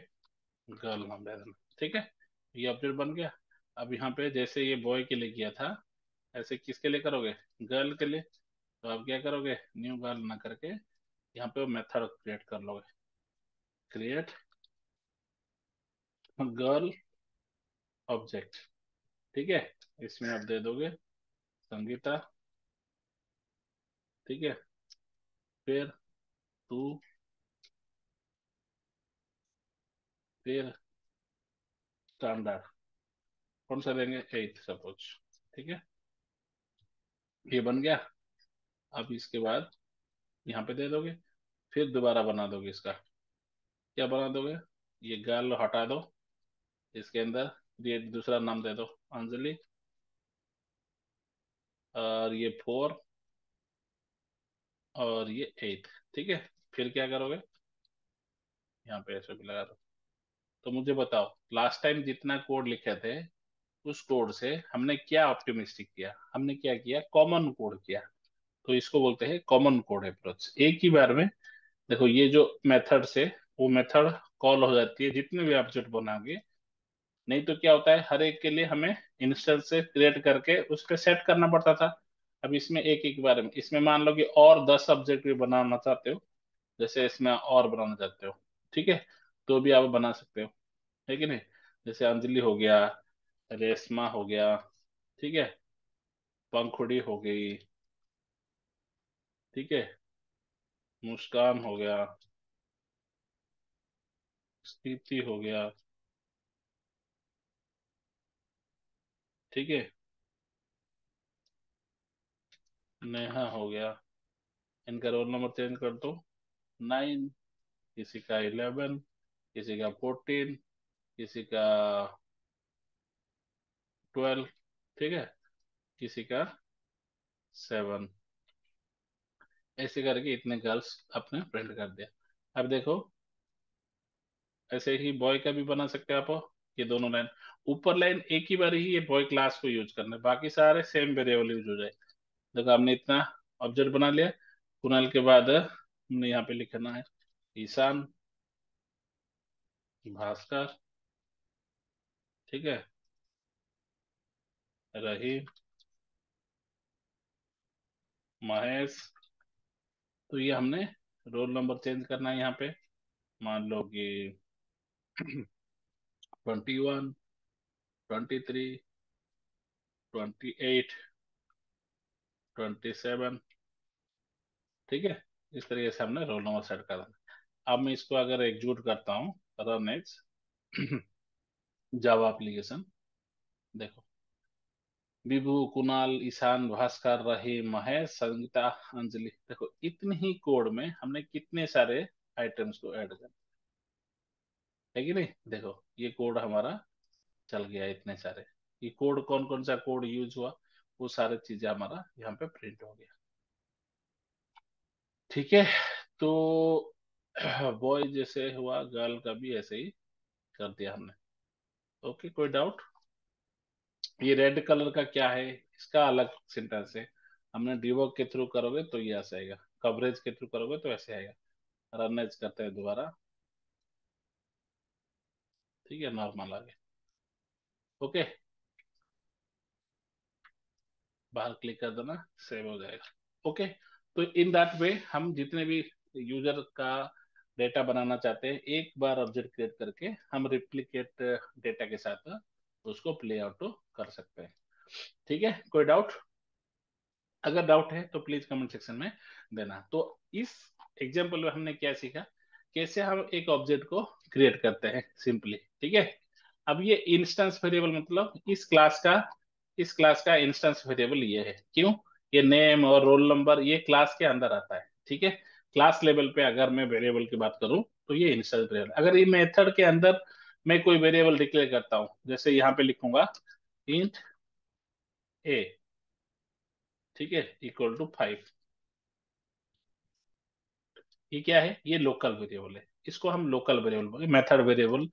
गर्ल नाम दे देना, ठीक है। ये ऑब्जेक्ट बन गया। अब यहाँ पे जैसे ये बॉय के लिए किया था, ऐसे किसके लिए करोगे, गर्ल के लिए। तो आप क्या करोगे, न्यू गर्ल ना करके यहाँ पे मेथड क्रिएट कर लोगे, क्रिएट गर्ल ऑब्जेक्ट, ठीक है। इसमें आप दे दोगे संगीता, ठीक है। फिर टू, फिर स्टैंडर्ड, कौन सा देंगे, 8 सपोज, ठीक है। ये बन गया। अब इसके बाद यहाँ पे दे दोगे, फिर दोबारा बना दोगे इसका, क्या बना दोगे, ये गर्ल हटा दो, इसके अंदर ये दूसरा नाम दे दो, अंजलि, और ये 4, और ये 8, ठीक है। फिर क्या करोगे, यहाँ पे ऐसे भी लगा दो। तो मुझे बताओ, लास्ट टाइम जितना कोड लिखे थे, उस कोड से हमने क्या ऑप्टिमिस्टिक किया, हमने क्या किया, कॉमन कोड किया। तो इसको बोलते हैं कॉमन कोड अप्रोच। एक ही बार में देखो, ये जो मेथड से वो मेथड कॉल हो जाती है जितने भी ऑब्जेक्ट बनाओगे। नहीं तो क्या होता है, हर एक के लिए हमें इंस्टेंस से क्रिएट करके उस पर सेट करना पड़ता था। अब इसमें एक एक बार में, इसमें मान लो कि और 10 ऑब्जेक्ट भी बनाना चाहते हो, जैसे इसमें और बनाना चाहते हो, ठीक है, तो भी आप बना सकते हो, है कि नहीं। जैसे अंजलि हो गया, रेशमा हो गया, ठीक है, पंखुड़ी हो गई, ठीक है, मुस्कान हो गया, स्थिति हो गया, ठीक है, नेहा हो गया। इनका रोल नंबर चेंज कर दो, 9, किसी का 11, किसी का 14, किसी का 12, ठीक है, किसी का 7, ऐसे करके इतने गर्ल्स अपने प्रिंट कर दिया। अब देखो, ऐसे ही बॉय का भी बना सकते हैं आप। ये दोनों लाइन, ऊपर लाइन एक ही बार ही ये बॉय क्लास को यूज करना है, बाकी सारे सेम वेरिएबल यूज हो जाए। देखो हमने इतना ऑब्जेक्ट बना लिया। कुणाल के बाद हमने यहाँ पे लिखना है ईशान, भास्कर, ठीक है, रहीम, महेश। तो ये हमने रोल नंबर चेंज करना है यहाँ पे, मान लो कि 21, 23, 28, 27, ठीक है। इस तरीके से हमने रोल नंबर सेट करना है। अब मैं इसको अगर एग्जीक्यूट करता हूँ, रन एज जावा एप्लीकेशन, देखो, विभू, कुणाल, ईशान, भास्कर, रहीम, महेश, संगीता, अंजलि, देखो इतने ही कोड में हमने कितने सारे आइटम्स को ऐड कर, है कि नहीं। देखो ये कोड हमारा चल गया, इतने सारे। ये कोड कौन कौन सा कोड यूज हुआ, वो सारे चीजें हमारा यहाँ पे प्रिंट हो गया, ठीक है। तो बॉय जैसे हुआ, गर्ल का भी ऐसे ही कर दिया हमने। ओके, कोई डाउट? ये रेड कलर का क्या है, इसका अलग सिंटेंस है। हमने डिवोक के थ्रू करोगे तो ये ऐसे आएगा, कवरेज के थ्रू करोगे तो ऐसे आएगा। रनएज करते हैं दोबारा। ठीक है, नॉर्मल आ गया। ओके, बाहर क्लिक कर देना, सेव हो जाएगा। ओके, तो इन दैट वे हम जितने भी यूजर का डेटा बनाना चाहते हैं, एक बार ऑब्जेक्ट क्रिएट करके हम रिप्लिकेट डेटा के साथ उसको प्ले आउट कर सकते हैं। ठीक है, कोई डाउट? अगर डाउट है तो प्लीज कमेंट सेक्शन में देना। तो इस एग्जांपल में हमने क्या सीखा, कैसे हम एक ऑब्जेक्ट को क्रिएट करते हैं सिंपली। ठीक है, अब ये इंस्टेंस वेरिएबल मतलब इस क्लास का इंस्टेंस वेरिएबल ये है। क्यों? ये नेम और रोल नंबर ये क्लास के अंदर आता है। ठीक है, क्लास लेवल पे अगर मैं वेरिएबल की बात करूं तो ये इंस्टेंस वेरिएबल। अगर ये मेथड के अंदर मैं कोई वेरिएबल डिक्लेयर करता हूं, जैसे यहाँ पे लिखूंगा इंट ए, ठीक है, इक्वल टू 5। ये क्या है? ये लोकल वेरिएबल है। इसको हम लोकल वेरिएबल बोलेंगे, मेथड वेरिएबल,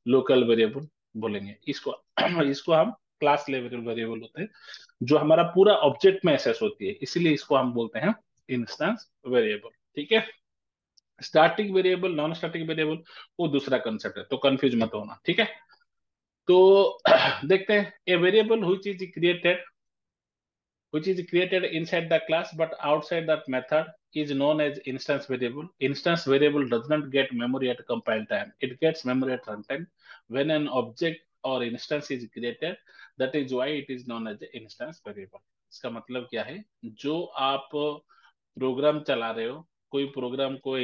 लोकल वेरिएबल बोलेंगे इसको। इसको हम क्लास लेवल वेरिएबल होते हैं, जो हमारा पूरा ऑब्जेक्ट में एक्सेस होती है, इसीलिए इसको हम बोलते हैं इंस्टेंस वेरिएबल। ठीक है, static variable, non static variable वो दूसरा कंसेप्ट है, तो कंफ्यूज मत होना। ठीक है, तो देखते हैं। A variable which is created inside the class but outside that method is known as instance variable. Instance variable does not get memory at compile time. It gets memory at runtime when an object or instance is created. That is why it is known as instance variable. इसका मतलब क्या है? जो आप programme चला रहे हो, कोई प्रोग्राम को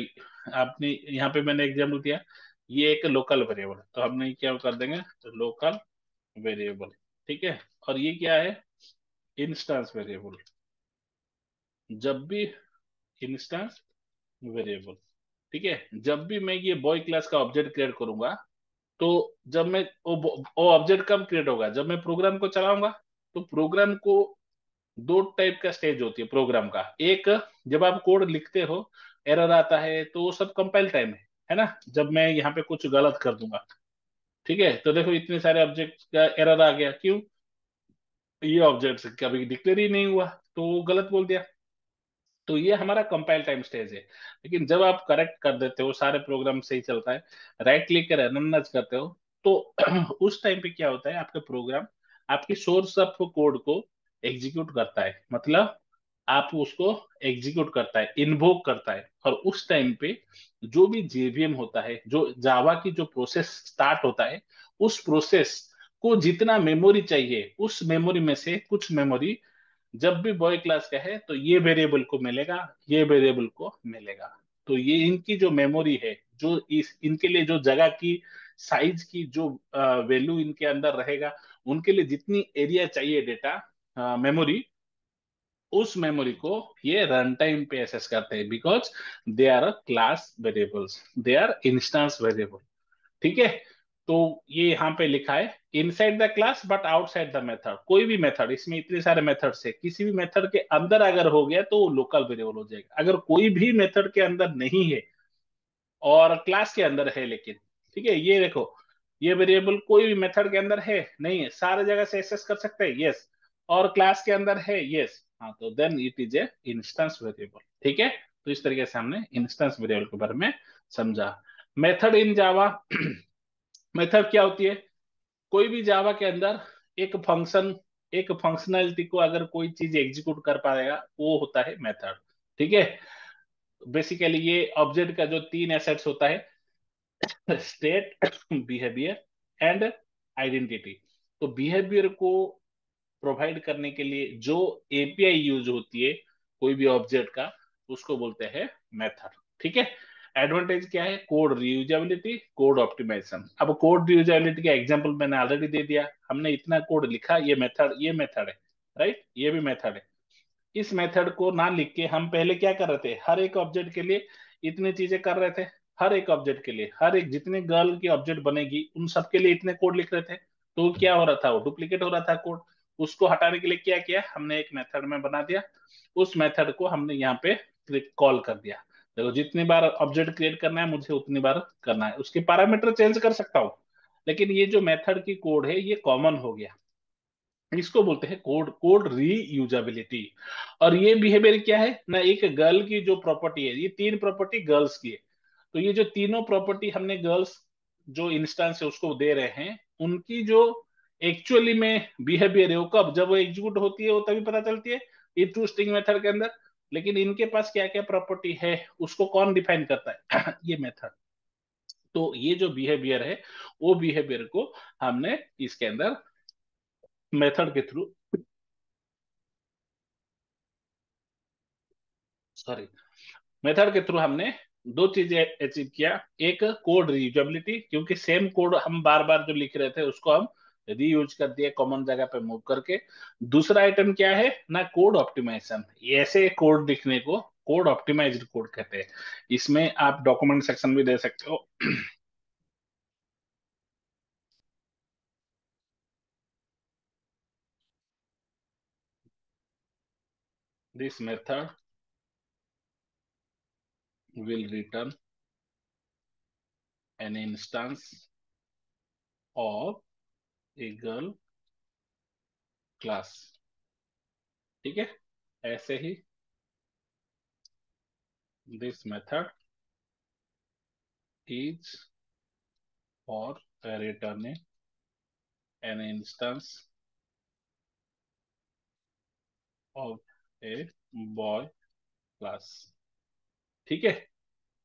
आपने यहाँ पे मैंने एग्जाम्पल दिया, ये एक लोकल वेरिएबल है, तो हमने क्या कर देंगे, लोकल वेरिएबल। ठीक है, और ये क्या है? Instance variable. जब भी इंस्टेंस वेरिएबल, ठीक है, जब भी मैं ये बॉय क्लास का ऑब्जेक्ट क्रिएट करूंगा, तो जब मैं वो ऑब्जेक्ट कब क्रिएट होगा? जब मैं प्रोग्राम को चलाऊंगा। तो प्रोग्राम को दो टाइप का स्टेज होती है प्रोग्राम का। एक, जब आप कोड लिखते हो, एरर आता है, तो वो सब कंपाइल टाइम है ना, जब मैं यहाँ पे कुछ गलत कर दूंगा। ठीक है, तो देखो इतने सारे ऑब्जेक्ट का एरर आ गया। क्यों? ये ऑब्जेक्ट कभी डिक्लेयर ही नहीं हुआ, तो वो गलत बोल दिया। तो ये हमारा कंपाइल टाइम स्टेज है। लेकिन जब आप करेक्ट कर देते हो, सारे प्रोग्राम सही चलता है, राइट क्लिक कर रन करते हो, तो उस टाइम पे क्या होता है, आपका प्रोग्राम आपकी सोर्स ऑफ कोड को एग्जीक्यूट करता है। मतलब आप उसको एग्जीक्यूट करता है, इन्वोक करता है, और उस टाइम पे जो भी जेवीएम होता है, जो जावा की जो प्रोसेस स्टार्ट होता है, उस प्रोसेस को जितना मेमोरी चाहिए, उस मेमोरी में से कुछ मेमोरी जब भी बॉय क्लास का है तो ये वेरिएबल को मिलेगा, ये वेरिएबल को मिलेगा। तो ये इनकी जो मेमोरी है, जो इस इनके लिए जो जगह की साइज की जो वैल्यू इनके अंदर रहेगा, उनके लिए जितनी एरिया चाहिए डेटा मेमोरी, उस मेमोरी को ये रन टाइम पे एक्सेस करते हैं, because they are class variables, they are instance variable. ठीक है, तो ये यहाँ पे लिखा है inside the class but outside the method. कोई भी मेथड, इसमें इतने सारे मेथड से किसी भी मेथड के अंदर अगर हो गया तो वो लोकल वेरिएबल हो जाएगा। अगर कोई भी मेथड के अंदर नहीं है और क्लास के अंदर है लेकिन, ठीक है, ये देखो, ये वेरिएबल कोई भी मेथड के अंदर है नहीं है, सारे जगह से एक्सेस कर सकते हैं, यस, और क्लास के अंदर है, यस, हाँ, तो then it is a instance variable. ठीक है, तो इस तरीके से हमने इंस्टेंस वेरिएबल के बारे में समझा। मेथड इन जावा, मेथड क्या होती है? कोई भी जावा के अंदर एक फंक्शन, एक फंक्शनैलिटी को अगर कोई चीज एग्जीक्यूट कर पाएगा, वो होता है मेथड। ठीक है, बेसिकली ये ऑब्जेक्ट का जो तीन एसेट्स होता है, स्टेट, बिहेवियर एंड आइडेंटिटी। तो बिहेवियर को प्रोवाइड करने के लिए जो एपीआई यूज होती है कोई भी ऑब्जेक्ट का, उसको बोलते हैं मेथड। ठीक है, एडवांटेज क्या है? Code reusability, code optimization. अब कोड रियूजेबिलिटी का एग्जांपल मैंने ऑलरेडी दे दिया। हमने इतना कोड लिखा, ये मेथड है, राइट, ये भी मेथड है। इस मेथड को ना लिख के हम पहले क्या कर रहे थे, हर एक ऑब्जेक्ट के लिए इतने चीजें कर रहे थे। हर एक ऑब्जेक्ट के लिए, हर एक जितने गर्ल की ऑब्जेक्ट बनेगी उन सब के लिए इतने कोड लिख रहे थे, तो क्या हो रहा था, वो डुप्लीकेट हो रहा था कोड। उसको हटाने के लिए क्या किया हमने, एक मेथड में बना दिया, उस मेथड को हमने यहाँ पे कॉल कर दिया। देखो जितनी बार ऑब्जेक्ट क्रिएट करना है मुझे उतनी बार करना है, उसके पैरामीटर चेंज कर सकता हूँ, लेकिन ये जो मेथड की कोड है ये कॉमन हो गया। इसको बोलते हैं कोड कोड रीयूजेबिलिटी। और ये बिहेवियर क्या है ना, एक गर्ल की जो प्रॉपर्टी है, ये तीन प्रॉपर्टी गर्ल्स की है। तो ये जो तीनों प्रॉपर्टी हमने गर्ल्स जो इंस्टेंस है उसको दे रहे हैं, उनकी जो एक्चुअली में बिहेवियर है वो कब, जब वो एग्जीक्यूट होती है वो तभी पता चलती है, ये टू स्ट्रिंग मेथड के अंदर। लेकिन इनके पास क्या क्या प्रॉपर्टी है उसको कौन डिफाइन करता है ये मेथड। तो ये जो बिहेवियर है वो बिहेवियर को हमने इसके अंदर मेथड के थ्रू, सॉरी, मेथड के थ्रू हमने दो चीजें अचीव किया। एक कोड रीयूजेबिलिटी, क्योंकि सेम कोड हम बार बार जो लिख रहे थे उसको हम रीयूज कर दिए कॉमन जगह पे मूव करके। दूसरा आइटम क्या है ना, कोड ऑप्टिमाइजेशन। ऐसे कोड लिखने को कोड ऑप्टिमाइज्ड कोड कहते हैं। इसमें आप डॉक्यूमेंट सेक्शन भी दे सकते हो। This method will return an instance of a girl class। ठीक है, ऐसे ही this method is for returning an instance of a boy class। ठीक है,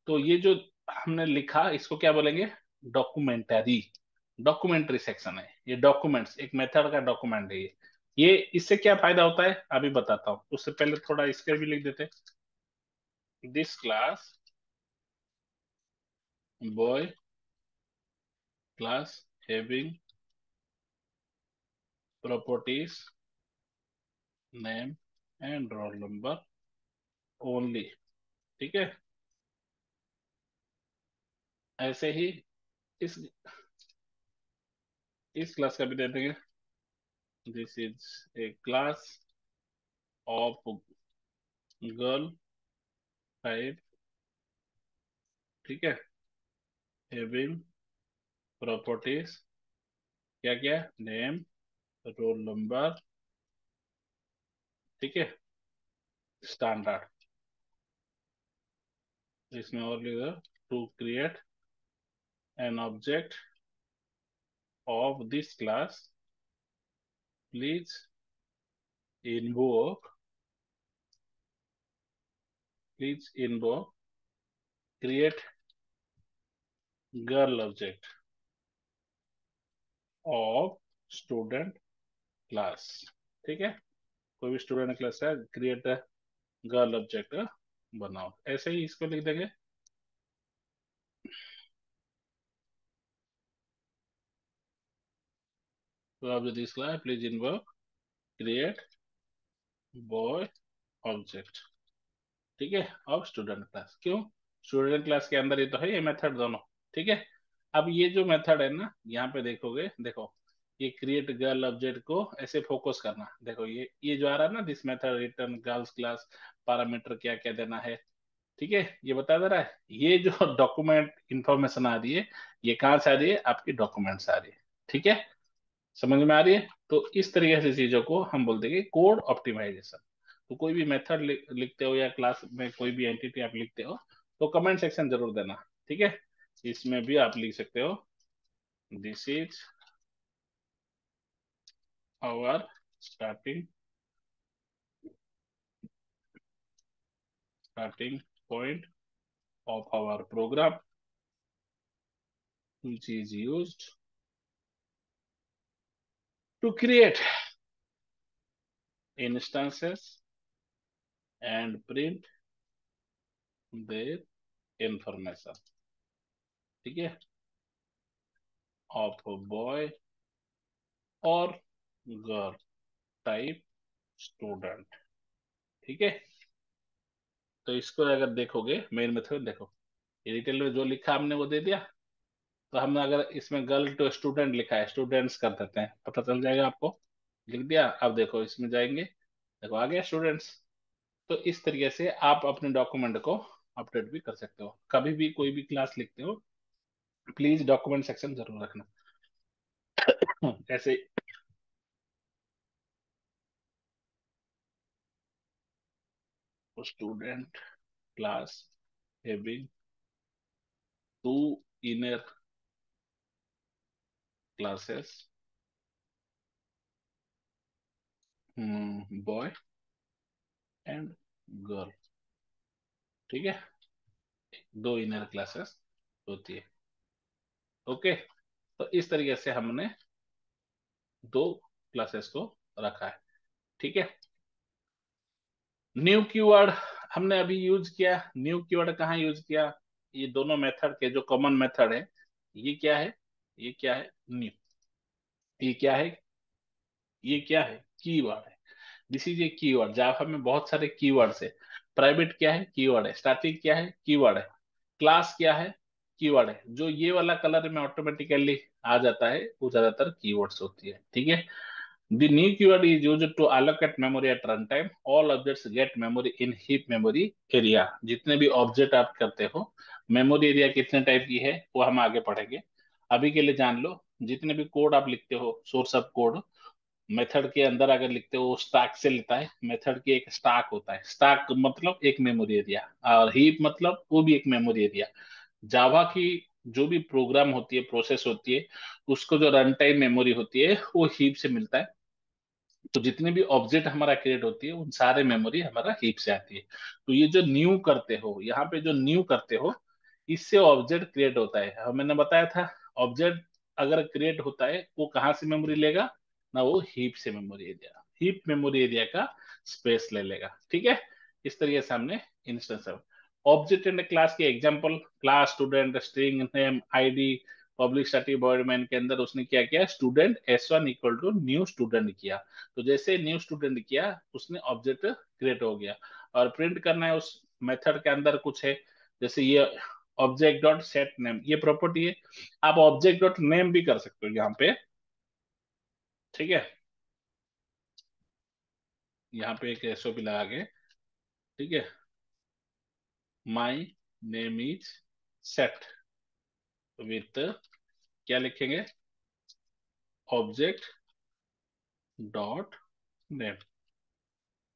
तो ये जो हमने लिखा इसको क्या बोलेंगे, डॉक्यूमेंटरी। डॉक्यूमेंट्री सेक्शन है ये, डॉक्यूमेंट्स एक मेथड का डॉक्यूमेंट है ये इससे क्या फायदा होता है अभी बताता हूँ, उससे पहले थोड़ा इसके भी लिख देते। This class boy class having properties name and roll number only। ठीक है, ऐसे ही इस क्लास का भी दे देंगे। This is A class of girl type. ठीक है, हैविंग प्रॉपर्टीज क्या क्या, नेम, रोल नंबर। ठीक है, स्टैंडर्ड। इसमें और लिखा, to create an object of this class please invoke, please invoke create girl object of student class. ठीक है, कोई भी स्टूडेंट क्लास है, क्रिएट गर्ल ऑब्जेक्ट बनाओ, ऐसे ही इसको लिख देंगे। तो आप जो दिखला है, please invoke create boy object. ठीक है, अब स्टूडेंट क्लास, क्यों, स्टूडेंट क्लास के अंदर ही तो है ये मेथड दोनों। ठीक है, अब ये जो मेथड है ना, यहाँ पे देखोगे, देखो ये क्रिएट गर्ल ऑब्जेक्ट को ऐसे फोकस करना, देखो ये जो आ रहा है ना, this method return girls class, parameter क्या क्या देना है। ठीक है, ये बता दे रहा है, ये जो डॉक्यूमेंट इंफॉर्मेशन आ रही है ये कहाँ से आ रही है, आपकी डॉक्यूमेंट से आ रही है। ठीक है, समझ में आ रही है। तो इस तरीके से चीजों को हम बोल देंगे कोड ऑप्टिमाइजेशन। तो कोई भी मेथड लिखते हो या क्लास में कोई भी एंटिटी आप लिखते हो तो कमेंट सेक्शन जरूर देना। ठीक है, इसमें भी आप लिख सकते हो, this is our starting starting point of our program which is used to create instances and print their information। ठीक है, ऑफ बॉय और गर्ल टाइप स्टूडेंट। ठीक है, तो इसको अगर देखोगे मेन मेथड देखो, ये डिटेल में जो लिखा हमने वो दे दिया। तो हमने अगर इसमें गर्ल टू स्टूडेंट लिखा है, स्टूडेंट्स कर देते हैं, पता चल जाएगा आपको। लिख दिया, अब देखो इसमें जाएंगे, देखो आ गया स्टूडेंट्स। तो इस तरीके से आप अपने डॉक्यूमेंट को अपडेट भी कर सकते हो। कभी भी कोई भी क्लास लिखते हो, प्लीज डॉक्यूमेंट सेक्शन जरूर रखना। ऐसे student class having two inner classes, boy and girl, ठीक है, दो इनर क्लासेस होती है। ओके, तो इस तरीके से हमने दो क्लासेस को रखा है। ठीक है, न्यू कीवर्ड हमने अभी यूज किया। न्यू कीवर्ड कहाँ यूज किया? ये दोनों मेथड के जो कॉमन मेथड है, ये क्या है, ये क्या है, न्यू, ये क्या है, ये क्या है, कीवर्ड है। This is a keyword. Java में बहुत सारे कीवर्ड्स है। प्राइवेट क्या है, कीवर्ड है। स्टैटिक क्या है, कीवर्ड है। क्लास क्या है, कीवर्ड है। जो ये वाला कलर में ऑटोमेटिकली आ जाता है वो ज्यादातर कीवर्ड्स होती है। ठीक है, the new keyword is used to allocate memory at runtime. All objects get memory in heap memory area. जितने भी ऑब्जेक्ट आप करते हो, मेमोरी एरिया कितने टाइप की है वो हम आगे पढ़ेंगे। अभी के लिए जान लो, जितने भी कोड आप लिखते हो, सोर्स ऑफ कोड, मेथड के अंदर अगर लिखते हो, स्टैक से लेता है। मेथड की एक स्टैक होता है, स्टैक मतलब एक मेमोरी एरिया, और हीप मतलब वो भी एक मेमोरी एरिया। जावा की जो भी प्रोग्राम होती है, प्रोसेस होती है, उसको जो रन टाइम मेमोरी होती है वो हीप से मिलता है। तो जितने भी ऑब्जेक्ट हमारा क्रिएट होती है उन सारे मेमोरी हमारा हीप से आती है। तो ये जो न्यू करते हो, यहाँ पे जो न्यू करते हो, इससे ऑब्जेक्ट क्रिएट होता है। मैंने बताया था, ऑब्जेक्ट अगर क्रिएट होता है वो कहाँ से मेमोरी लेगा ना, वो हीप से memory area, heap memory area का स्पेस ले लेगा। ठीक है, इस तरीके से हमने इंस्टेंस ऑब्जेक्ट एंड क्लास के example, class student, string name, ID, public static void main के अंदर उसने क्या किया, student S1 equal to new student किया। तो जैसे न्यू स्टूडेंट किया, उसने ऑब्जेक्ट क्रिएट हो गया। और प्रिंट करना है उस मेथड के अंदर कुछ है, जैसे ये ऑब्जेक्ट डॉट सेट नेम, ये प्रॉपर्टी है। आप ऑब्जेक्ट डॉट नेम भी कर सकते हो यहाँ पे। ठीक है, यहाँ पे एक एसओपी लगा के, ठीक है, माई नेम इज सेट विथ, क्या लिखेंगे, ऑब्जेक्ट डॉट नेम।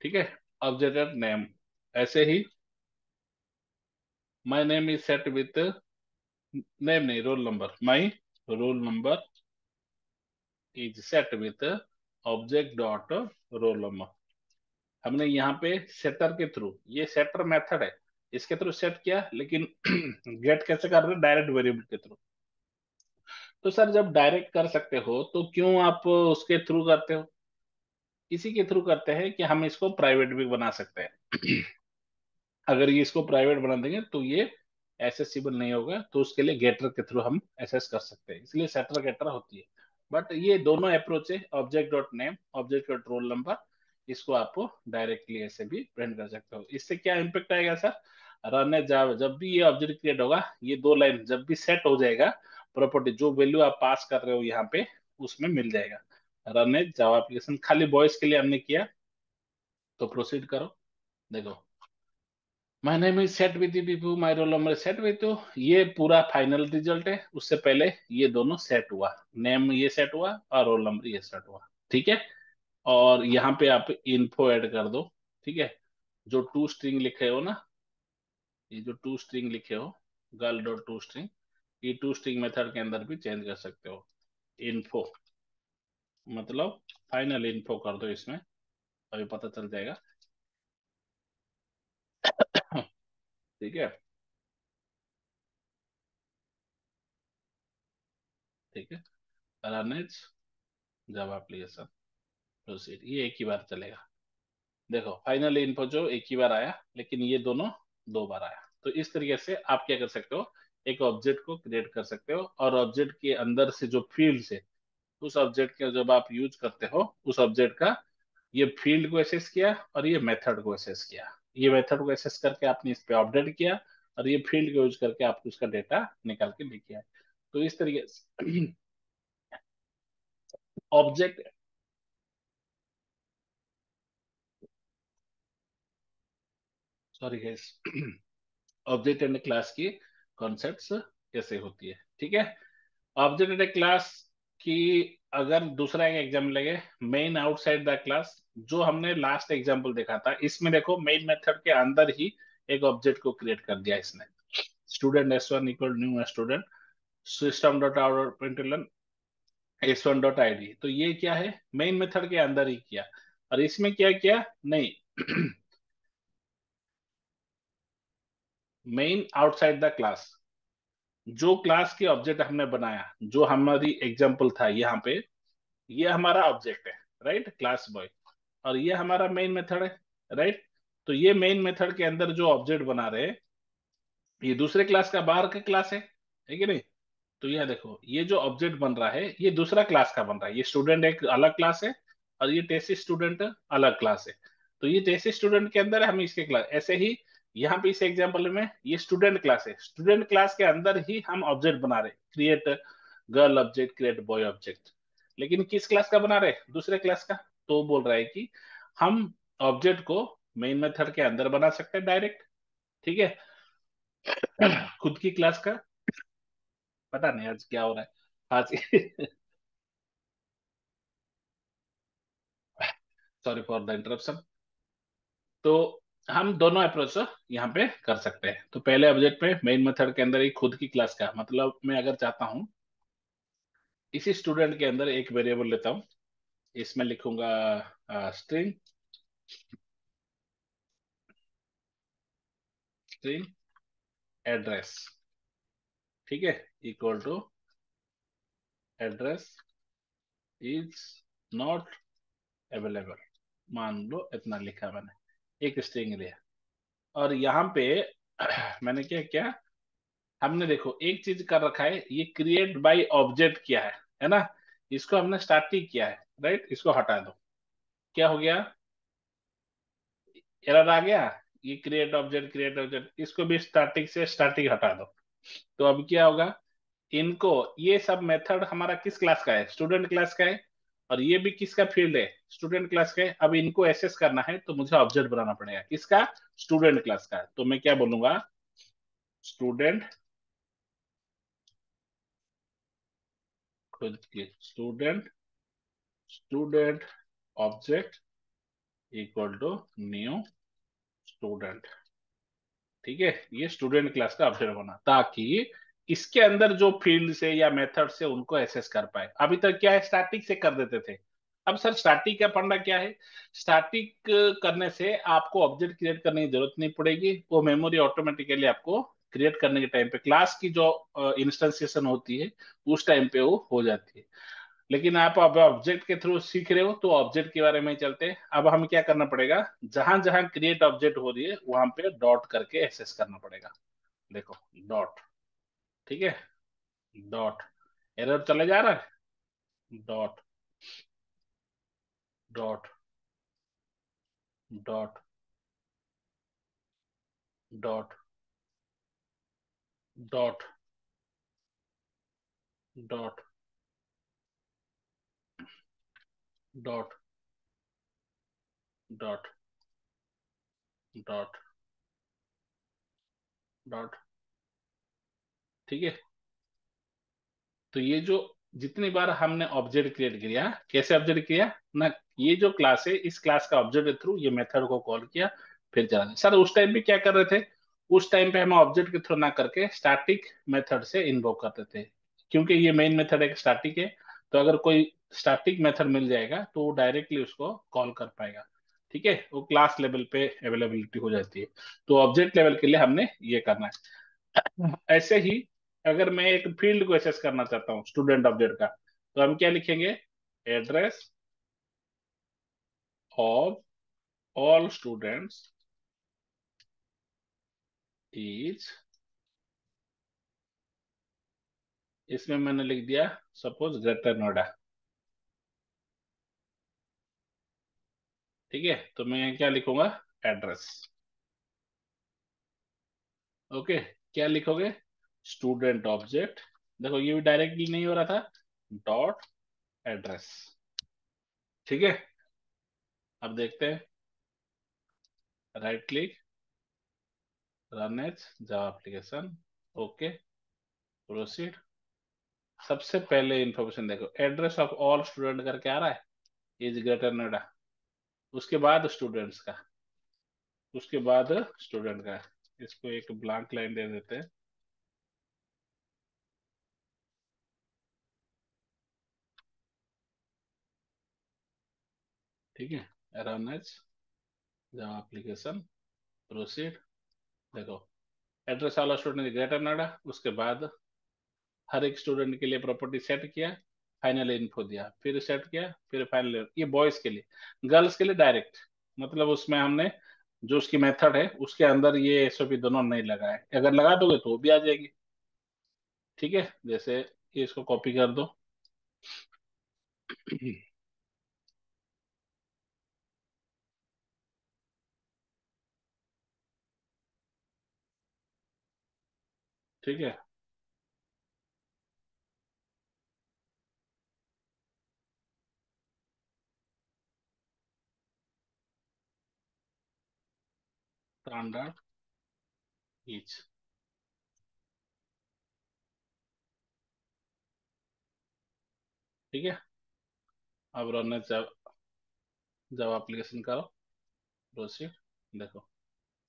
ठीक है, ऑब्जेक्ट डॉट नेम। ऐसे ही my name is set with, name नहीं, roll number, my roll number is set with object dot roll number. हमने यहाँ पे सेटर के थ्रू, ये सेटर मेथड है, इसके थ्रू सेट किया, लेकिन गेट कैसे कर रहे हैं, डायरेक्ट वेरिएबल के थ्रू। तो सर जब डायरेक्ट कर सकते हो तो क्यों आप उसके थ्रू करते हो? इसी के थ्रू करते हैं कि हम इसको प्राइवेट भी बना सकते हैं। अगर ये इसको प्राइवेट बना देंगे तो ये एसेसिबल नहीं होगा, तो उसके लिए गेटर के थ्रू हम एसेस कर सकते हैं, इसलिए सेटर गेटर होती है। बट ये दोनों अप्रोच है, object dot name, object dot roll number, इसको आप डायरेक्टली ऐसे भी प्रिंट कर सकते हो। इससे क्या इम्पेक्ट आएगा सर, रन एज जावा, जब भी ये ऑब्जेक्ट क्रिएट होगा, ये दो लाइन जब भी सेट हो जाएगा, प्रॉपर्टी जो वैल्यू आप पास कर रहे हो यहाँ पे, उसमें मिल जाएगा। रन एज जावा एप्लीकेशन खाली वॉइस के लिए हमने किया, तो प्रोसीड करो। देखो, my name is set with Pipu, my roll number set with you, ये पूरा फाइनल रिजल्ट है। उससे पहले ये दोनों सेट हुआ, नेम ये सेट हुआ और रोल नंबर ये सेट हुआ। ठीक है, और यहाँ पे आप इन्फो ऐड कर दो। ठीक है, जो टू स्ट्रिंग लिखे हो ना, ये जो टू स्ट्रिंग लिखे हो, गर्ल डॉट टू स्ट्रिंग, ये टू स्ट्रिंग मेथड के अंदर भी चेंज कर सकते हो। इन्फो मतलब फाइनल इन्फो कर दो इसमें, अभी पता चल जाएगा। ठीक है, ठीक है, run as Java application, proceed, ये एक ही बार चलेगा। देखो, फाइनल इन्फो जो एक ही बार आया, लेकिन ये दोनों दो बार आया। तो इस तरीके से आप क्या कर सकते हो, एक ऑब्जेक्ट को क्रिएट कर सकते हो, और ऑब्जेक्ट के अंदर से जो फील्ड है, उस ऑब्जेक्ट का जब आप यूज करते हो, उस ऑब्जेक्ट का ये फील्ड को एसेस किया और ये मेथड को एसेस किया। ये मेथड को एसेस करके आपने इस पे अपडेट किया, और ये फील्ड को यूज करके आपको उसका डेटा निकाल के लिखा है। तो इस तरीके से object, sorry guys, object and class की कॉन्सेप्ट्स कैसे होती है, ठीक है। ऑब्जेक्ट एंड क्लास की अगर दूसरा एक एग्जाम्पल लगे, मेन आउटसाइड द क्लास, जो हमने लास्ट एग्जाम्पल देखा था, इसमें देखो मेन मेथड के अंदर ही एक ऑब्जेक्ट को क्रिएट कर दिया इसने। Student S1 equal new student system dot out println S1 dot ID, तो ये क्या है, मेन मेथड के अंदर ही किया। और इसमें क्या किया, नहीं मेन आउटसाइड द क्लास, जो क्लास के ऑब्जेक्ट हमने बनाया, जो हमारी एग्जांपल था यहाँ पे, ये हमारा ऑब्जेक्ट है, राइट, क्लास बॉय। और ये हमारा मेन मेथड है, राइट। तो ये मेन मेथड के अंदर जो ऑब्जेक्ट बना रहे हैं, ये दूसरे क्लास का बाहर का क्लास है कि नहीं। तो यह देखो, ये जो ऑब्जेक्ट बन रहा है ये दूसरा क्लास का बन रहा है, ये स्टूडेंट एक अलग क्लास है, और ये टेस्ट स्टूडेंट अलग क्लास है। तो ये टेस्ट स्टूडेंट के अंदर हम इसके क्लास, ऐसे ही यहाँ पे इस एग्जांपल में ये स्टूडेंट क्लास है, स्टूडेंट क्लास के अंदर ही हम ऑब्जेक्ट बना रहे, create girl object, create boy object. लेकिन किस क्लास का बना रहे, दूसरे क्लास का। तो बोल रहा है कि हम ऑब्जेक्ट को मेन मेथड के अंदर बना सकते हैं डायरेक्ट, ठीक है, खुद की क्लास का। पता नहीं आज क्या हो रहा है आज सॉरी फॉर द इंटरप्शन। तो हम दोनों अप्रोच यहाँ पे कर सकते हैं। तो पहले ऑब्जेक्ट में मेन मेथड के अंदर ही खुद की क्लास का, मतलब मैं अगर चाहता हूँ इसी स्टूडेंट के अंदर एक वेरिएबल लेता हूँ, इसमें लिखूंगा स्ट्रिंग, स्ट्रिंग एड्रेस, ठीक है, equal to address is not available, मान लो इतना लिखा मैंने, एक स्ट्रिंग लिया। और यहाँ पे मैंने क्या किया, हमने देखो एक चीज कर रखा है, ये क्रिएट बाय ऑब्जेक्ट किया है ना, इसको हमने स्टैटिक किया है, राइट, इसको हटा दो। क्या हो गया, एरर आ गया, ये क्रिएट ऑब्जेक्ट इसको भी स्टैटिक से स्टैटिक हटा दो। तो अब क्या होगा, इनको, ये सब मेथड हमारा किस क्लास का है, स्टूडेंट क्लास का है, और ये भी किसका फील्ड है, स्टूडेंट क्लास का है। अब इनको एसेस करना है तो मुझे ऑब्जेक्ट बनाना पड़ेगा, किसका, स्टूडेंट क्लास का। तो मैं क्या बोलूंगा, स्टूडेंट, खुद की student, student object equal to new student, ठीक है। ये स्टूडेंट क्लास का ऑब्जेक्ट होना, ताकि इसके अंदर जो फील्ड से या मेथड से उनको एक्सेस कर पाए। अभी तक क्या है, स्टैटिक से कर देते थे। अब सर स्टैटिक का फंडा क्या है, स्टैटिक करने से आपको ऑब्जेक्ट क्रिएट करने की जरूरत नहीं पड़ेगी, वो मेमोरी ऑटोमेटिकली आपको क्रिएट करने के टाइम पे क्लास की जो इंस्टेंसिएशन होती है उस टाइम पे वो हो जाती है। लेकिन आप अब ऑब्जेक्ट के थ्रू सीख रहे हो, तो ऑब्जेक्ट के बारे में ही चलते हैं। अब हमें क्या करना पड़ेगा, जहां जहां क्रिएट ऑब्जेक्ट हो रही है वहां पे डॉट करके एक्सेस करना पड़ेगा। देखो, डॉट, ठीक है, डॉट, एरर चले जा रहा है, dot, dot, dot, dot, dot, dot, dot, dot, dot, dot, ठीक है। तो ये जो जितनी बार हमने ऑब्जेक्ट क्रिएट किया, कैसे ऑब्जेक्ट किया ना, ये जो क्लास है इस क्लास का ऑब्जेक्ट के थ्रू ये मेथड को कॉल किया, फिर चला गया। सर उस टाइम पे क्या कर रहे थे, उस टाइम पे हम ऑब्जेक्ट के थ्रू ना करके स्टैटिक मेथड से इन्वोक करते थे, क्योंकि ये मेन मेथड एक स्टैटिक है। तो अगर कोई स्टैटिक मेथड मिल जाएगा तो वो डायरेक्टली उसको कॉल कर पाएगा, ठीक है, वो क्लास लेवल पे अवेलेबिलिटी हो जाती है। तो ऑब्जेक्ट लेवल के लिए हमने ये करना है। ऐसे ही अगर मैं एक फील्ड को एक्सेस करना चाहता हूँ स्टूडेंट ऑब्जेक्ट का, तो हम क्या लिखेंगे, address of all students is, इसमें मैंने लिख दिया सपोज ग्रेटर नोएडा, ठीक है। तो मैं क्या लिखूंगा, एड्रेस, ओके। क्या लिखोगे, स्टूडेंट ऑब्जेक्ट, देखो ये भी डायरेक्टली नहीं हो रहा था, डॉट एड्रेस, ठीक है। अब देखते हैं, right click, run as Java application. Okay, proceed. सबसे पहले इंफॉर्मेशन देखो, एड्रेस ऑफ ऑल स्टूडेंट करके आ रहा है, इज ग्रेटर नोएडा। उसके बाद स्टूडेंट्स का, उसके बाद स्टूडेंट का। इसको एक ब्लैंक लाइन दे देते हैं। ठीक है, run as Java application, proceed. देखो, एड्रेस वाला स्टूडेंट ग्रेटर नोएडा, उसके बाद हर एक स्टूडेंट के लिए प्रॉपर्टी सेट किया, फाइनल इन्फो दिया, फिर सेट किया, फिर फाइनल। ये बॉयज के लिए। गर्ल्स के लिए डायरेक्ट, मतलब उसमें हमने जो उसकी मेथड है उसके अंदर ये एसओपी दोनों नहीं लगाए, अगर लगा दोगे तो वो भी आ जाएगी। ठीक है, जैसे ये इसको कॉपी कर दो। ठीक है, स्टैंडर्ड ईच। ठीक है, अब रन जब जब एप्लीकेशन करो, प्रोसीड। देखो,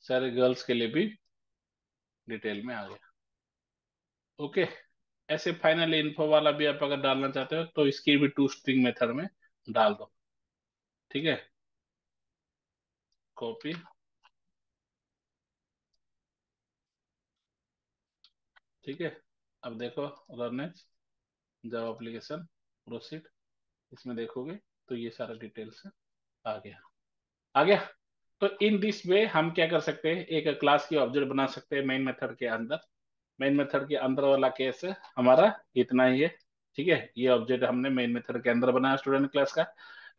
सारे गर्ल्स के लिए भी डिटेल में आ गया। ओके, ऐसे फाइनल इन्फो वाला भी आप अगर डालना चाहते हो तो इसकी भी टू स्ट्रिंग मेथड में डाल दो। ठीक है, कॉपी। ठीक है, अब देखो, run as Java application, proceed. इसमें देखोगे तो ये सारा डिटेल्स आ गया। आ गया। तो इन दिस वे हम क्या कर सकते हैं, एक क्लास की ऑब्जेक्ट बना सकते हैं मेन मेथड के अंदर। मेन मेथड के अंदर वाला केस हमारा इतना ही है। ठीक है, ये ऑब्जेक्ट हमने मेन मेथड के अंदर बनाया स्टूडेंट क्लास का।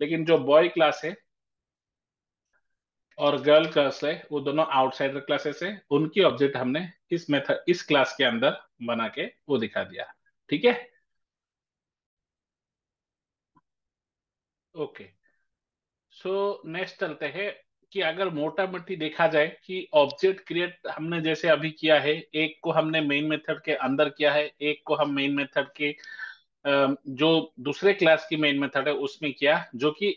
लेकिन जो बॉय क्लास है और गर्ल क्लास है वो दोनों आउटसाइडर क्लासेस है, उनकी ऑब्जेक्ट हमने इस मेथड इस क्लास के अंदर बना के वो दिखा दिया। ठीक है। ओके, सो नेक्स्ट चलते हैं कि अगर मोटा मोटी देखा जाए कि ऑब्जेक्ट क्रिएट हमने जैसे अभी किया है, एक को हमने मेन मेथड के अंदर किया है, एक को हम मेन मेथड के जो दूसरे क्लास की मेन मेथड है उसमें किया, जो कि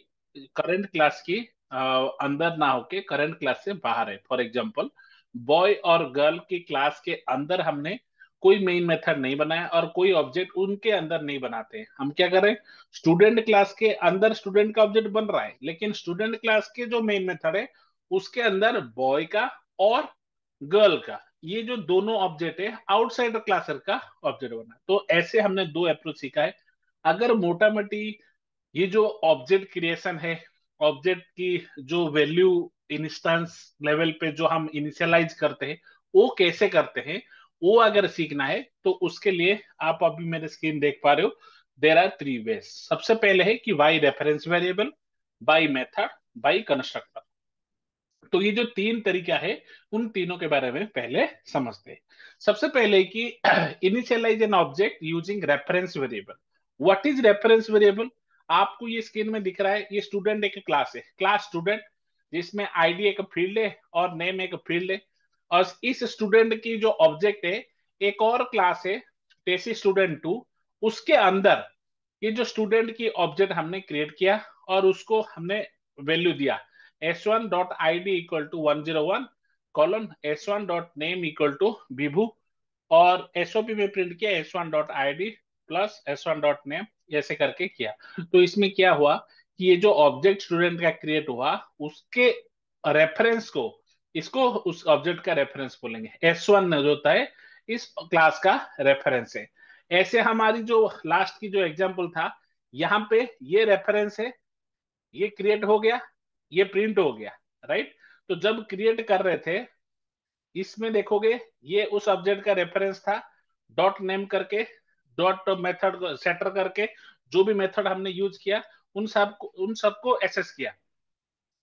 करंट क्लास की अंदर ना होके करंट क्लास से बाहर है। फॉर एग्जांपल, बॉय और गर्ल की क्लास के अंदर हमने कोई मेन मेथड नहीं बनाया और कोई ऑब्जेक्ट उनके अंदर नहीं बनाते। हम क्या करें, स्टूडेंट क्लास के अंदर स्टूडेंट का ऑब्जेक्ट बन रहा है, लेकिन स्टूडेंट क्लास के जो मेन मेथड है उसके अंदर बॉय का और गर्ल का, ये जो दोनों ऑब्जेक्ट है आउटसाइडर क्लासर का ऑब्जेक्ट बना। तो ऐसे हमने दो अप्रोच सीखा है। अगर मोटा मोटी ये जो ऑब्जेक्ट क्रिएशन है, ऑब्जेक्ट की जो वैल्यू इंस्टेंस लेवल पे जो हम इनिशियलाइज करते हैं वो कैसे करते हैं, वो अगर सीखना है तो उसके लिए आप अभी मेरे स्क्रीन देख पा रहे हो, देर आर थ्री वेज। सबसे पहले है कि by reference variable, by method, by constructor. तो ये जो तीन तरीका है उन तीनों के बारे में पहले समझते हैं। सबसे पहले कि initialize an object using reference variable. What is reference variable? आपको ये स्क्रीन में दिख रहा है, ये स्टूडेंट एक क्लास है, क्लास स्टूडेंट, जिसमें आईडी एक फील्ड है और नेम एक फील्ड है। और इस स्टूडेंट की जो ऑब्जेक्ट है एक और क्लास है, टेसी स्टूडेंट टू। उसके अंदर ये जो स्टूडेंट की ऑब्जेक्ट हमने क्रिएट किया और उसको हमने वैल्यू दिया, s1 dot I D equal to 101 colon s1 dot name equal to Vibhu, और एसओपी में प्रिंट किया s1 dot I D plus s1 dot name, ऐसे करके किया। तो इसमें क्या हुआ कि ये जो ऑब्जेक्ट स्टूडेंट का क्रिएट हुआ उसके रेफरेंस को, इसको उस ऑब्जेक्ट का रेफरेंस बोलेंगे। s1 जो होता है इस क्लास का रेफरेंस है। ऐसे हमारी जो लास्ट की जो एग्जांपल था, यहाँ पे ये रेफरेंस है, ये क्रिएट हो गया, ये प्रिंट हो गया, राइट। तो जब क्रिएट कर रहे थे इसमें देखोगे ये उस ऑब्जेक्ट का रेफरेंस था, डॉट नेम करके, डॉट मेथड सेटर करके, जो भी मेथड हमने यूज किया उन सबको एक्सेस किया।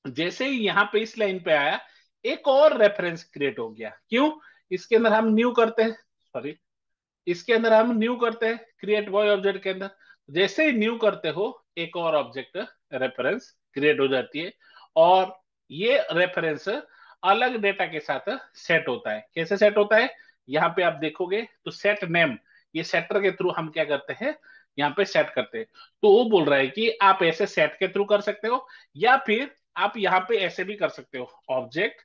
जैसे ही यहाँ पे इस लाइन पे आया एक और रेफरेंस क्रिएट हो गया। क्यों? इसके अंदर हम न्यू करते हैं, सॉरी, इसके अंदर हम न्यू करते हैं क्रिएट बॉय ऑब्जेक्ट के अंदर। जैसे ही न्यू करते हो एक और ऑब्जेक्ट रेफरेंस क्रिएट हो जाती है, और ये रेफरेंस अलग डेटा के साथ सेट होता है। कैसे सेट होता है, यहाँ पे आप देखोगे तो सेट नेम, ये सेटर के थ्रू हम क्या करते हैं, यहाँ पे सेट करते हैं। तो वो बोल रहा है कि आप ऐसे सेट के थ्रू कर सकते हो, या फिर आप यहाँ पे ऐसे भी कर सकते हो, object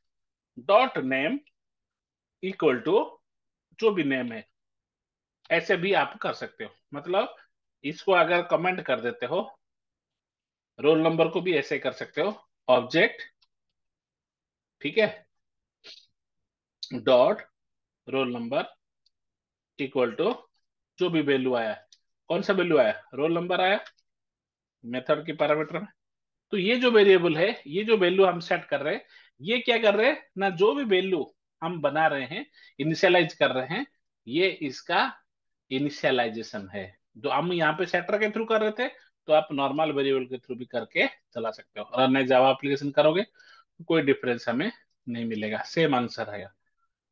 dot name equal to जो भी नेम है, ऐसे भी आप कर सकते हो। मतलब इसको अगर कमेंट कर देते हो, रोल नंबर को भी ऐसे कर सकते हो, ऑब्जेक्ट, ठीक है, dot roll number equal to जो भी वैल्यू आया, कौन सा वैल्यू आया, रोल नंबर आया मेथड के पैरामीटर में। तो ये जो वेरिएबल है, ये जो वैल्यू हम सेट कर रहे हैं, ये क्या कर रहे हैं ना, जो भी वैल्यू हम बना रहे हैं, इनिशियलाइज कर रहे हैं, ये इसका इनिशियलाइजेशन है। जो हम यहाँ पे सेटर के थ्रू कर रहे थे, तो आप नॉर्मल वेरिएबल के थ्रू भी करके चला सकते हो। और नए जावा एप्लीकेशन करोगे तो कोई डिफरेंस हमें नहीं मिलेगा, सेम आंसर रहेगा।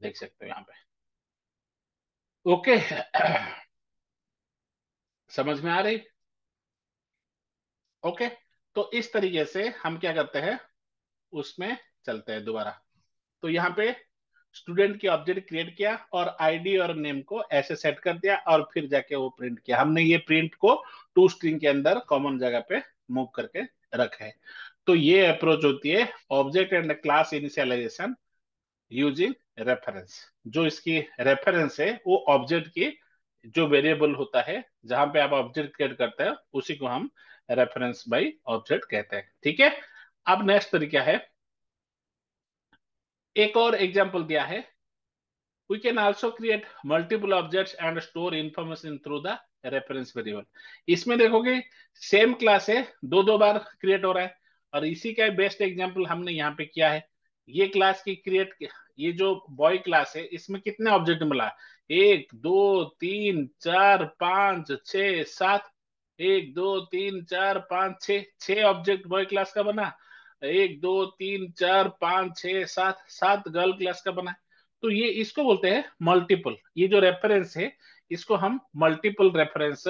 देख सकते हो यहाँ पे। ओके। समझ में आ रही। ओके। तो इस तरीके से हम क्या करते हैं, उसमें चलते हैं दोबारा। तो यहाँ पे स्टूडेंट की ऑब्जेक्ट क्रिएट किया और आईडी और नेम को ऐसे सेट कर दिया, और फिर जाके वो प्रिंट किया हमने। ये प्रिंट को टू स्ट्रिंग के अंदर कॉमन जगह पे मूव करके रखा है। तो ये अप्रोच होती है object and class initialization using reference. जो इसकी रेफरेंस है वो ऑब्जेक्ट की जो वेरिएबल होता है, जहां पे आप ऑब्जेक्ट क्रिएट करते हैं, उसी को हम रेफरेंस बाई ऑब्जेक्ट कहते हैं। ठीक है। अब नेक्स्ट तरीका है, एक और एग्जांपल दिया है, we can also create multiple objects and store information through the reference variable। इसमें देखोगे सेम क्लास है, दो दो बार क्रिएट हो रहा है, और इसी का बेस्ट एग्जांपल हमने यहाँ पे किया है। ये क्लास की क्रिएट, ये जो बॉय क्लास है, इसमें कितने ऑब्जेक्ट मिला, एक दो तीन चार पांच छह सात, एक दो तीन चार पांच छह, छह ऑब्जेक्ट बॉय क्लास का बना, एक दो तीन चार पांच छह सात, सात गर्ल क्लास का बना। तो ये इसको बोलते हैं मल्टीपल। ये जो रेफरेंस है, इसको हम मल्टीपल रेफरेंस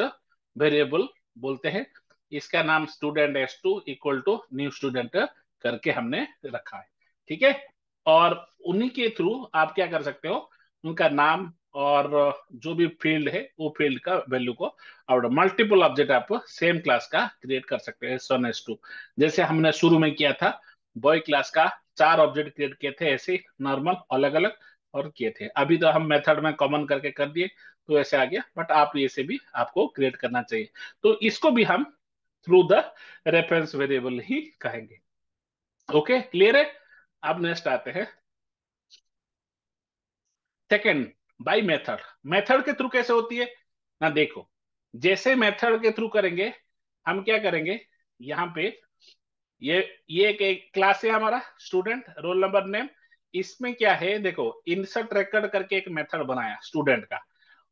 वेरिएबल बोलते हैं। इसका नाम student S two equal to new student करके हमने रखा है। ठीक है। और उन्हीं के थ्रू आप क्या कर सकते हो, उनका नाम और जो भी फील्ड है, वो फील्ड का वैल्यू को, और मल्टीपल ऑब्जेक्ट आप सेम क्लास का क्रिएट कर सकते हैं, एस वन एस टू। जैसे हमने शुरू में किया था, बॉय क्लास का चार ऑब्जेक्ट क्रिएट किए थे, ऐसे नॉर्मल अलग अलग और किए थे। अभी तो हम मेथड में कॉमन करके कर दिए, तो ऐसे आ गया, बट आप ये से भी आपको क्रिएट करना चाहिए। तो इसको भी हम थ्रू द रेफरेंस वेरिएबल ही कहेंगे। ओके, क्लियर है। अब नेक्स्ट आते हैं सेकेंड, बाय मेथड। मेथड के थ्रू कैसे होती है ना, देखो, जैसे मेथड के थ्रू करेंगे, हम क्या करेंगे, यहाँ पे ये ये एक क्लास है हमारा, स्टूडेंट रोल नंबर नेम। इसमें क्या है देखो, इंसर्ट रेकॉर्ड करके एक मेथड बनाया स्टूडेंट का,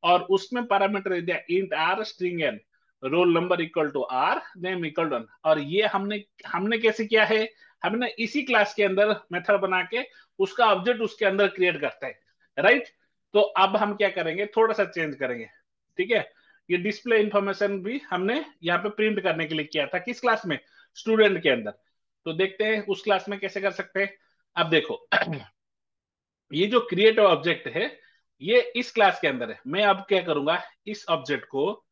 और उसमें पैरामीटर दिया int R string N, roll number equal to R, name equal to. और ये हमने हमने कैसे किया है, हमने इसी क्लास के अंदर मेथड बना के उसका ऑब्जेक्ट उसके अंदर क्रिएट करते हैं, राइट। तो अब हम क्या करेंगे, थोड़ा सा चेंज करेंगे। ठीक है। ये डिस्प्ले इंफॉर्मेशन भी हमने यहाँ पे प्रिंट करने के लिए किया था, किस क्लास में, स्टूडेंट के अंदर। तो देखते हैं उस क्लास में कैसे कर सकते हैं। अब देखो, ये जो क्रिएट ऑब्जेक्ट है, ये इस क्लास के अंदर है। मैं अब क्या करूंगा, इस ऑब्जेक्ट को,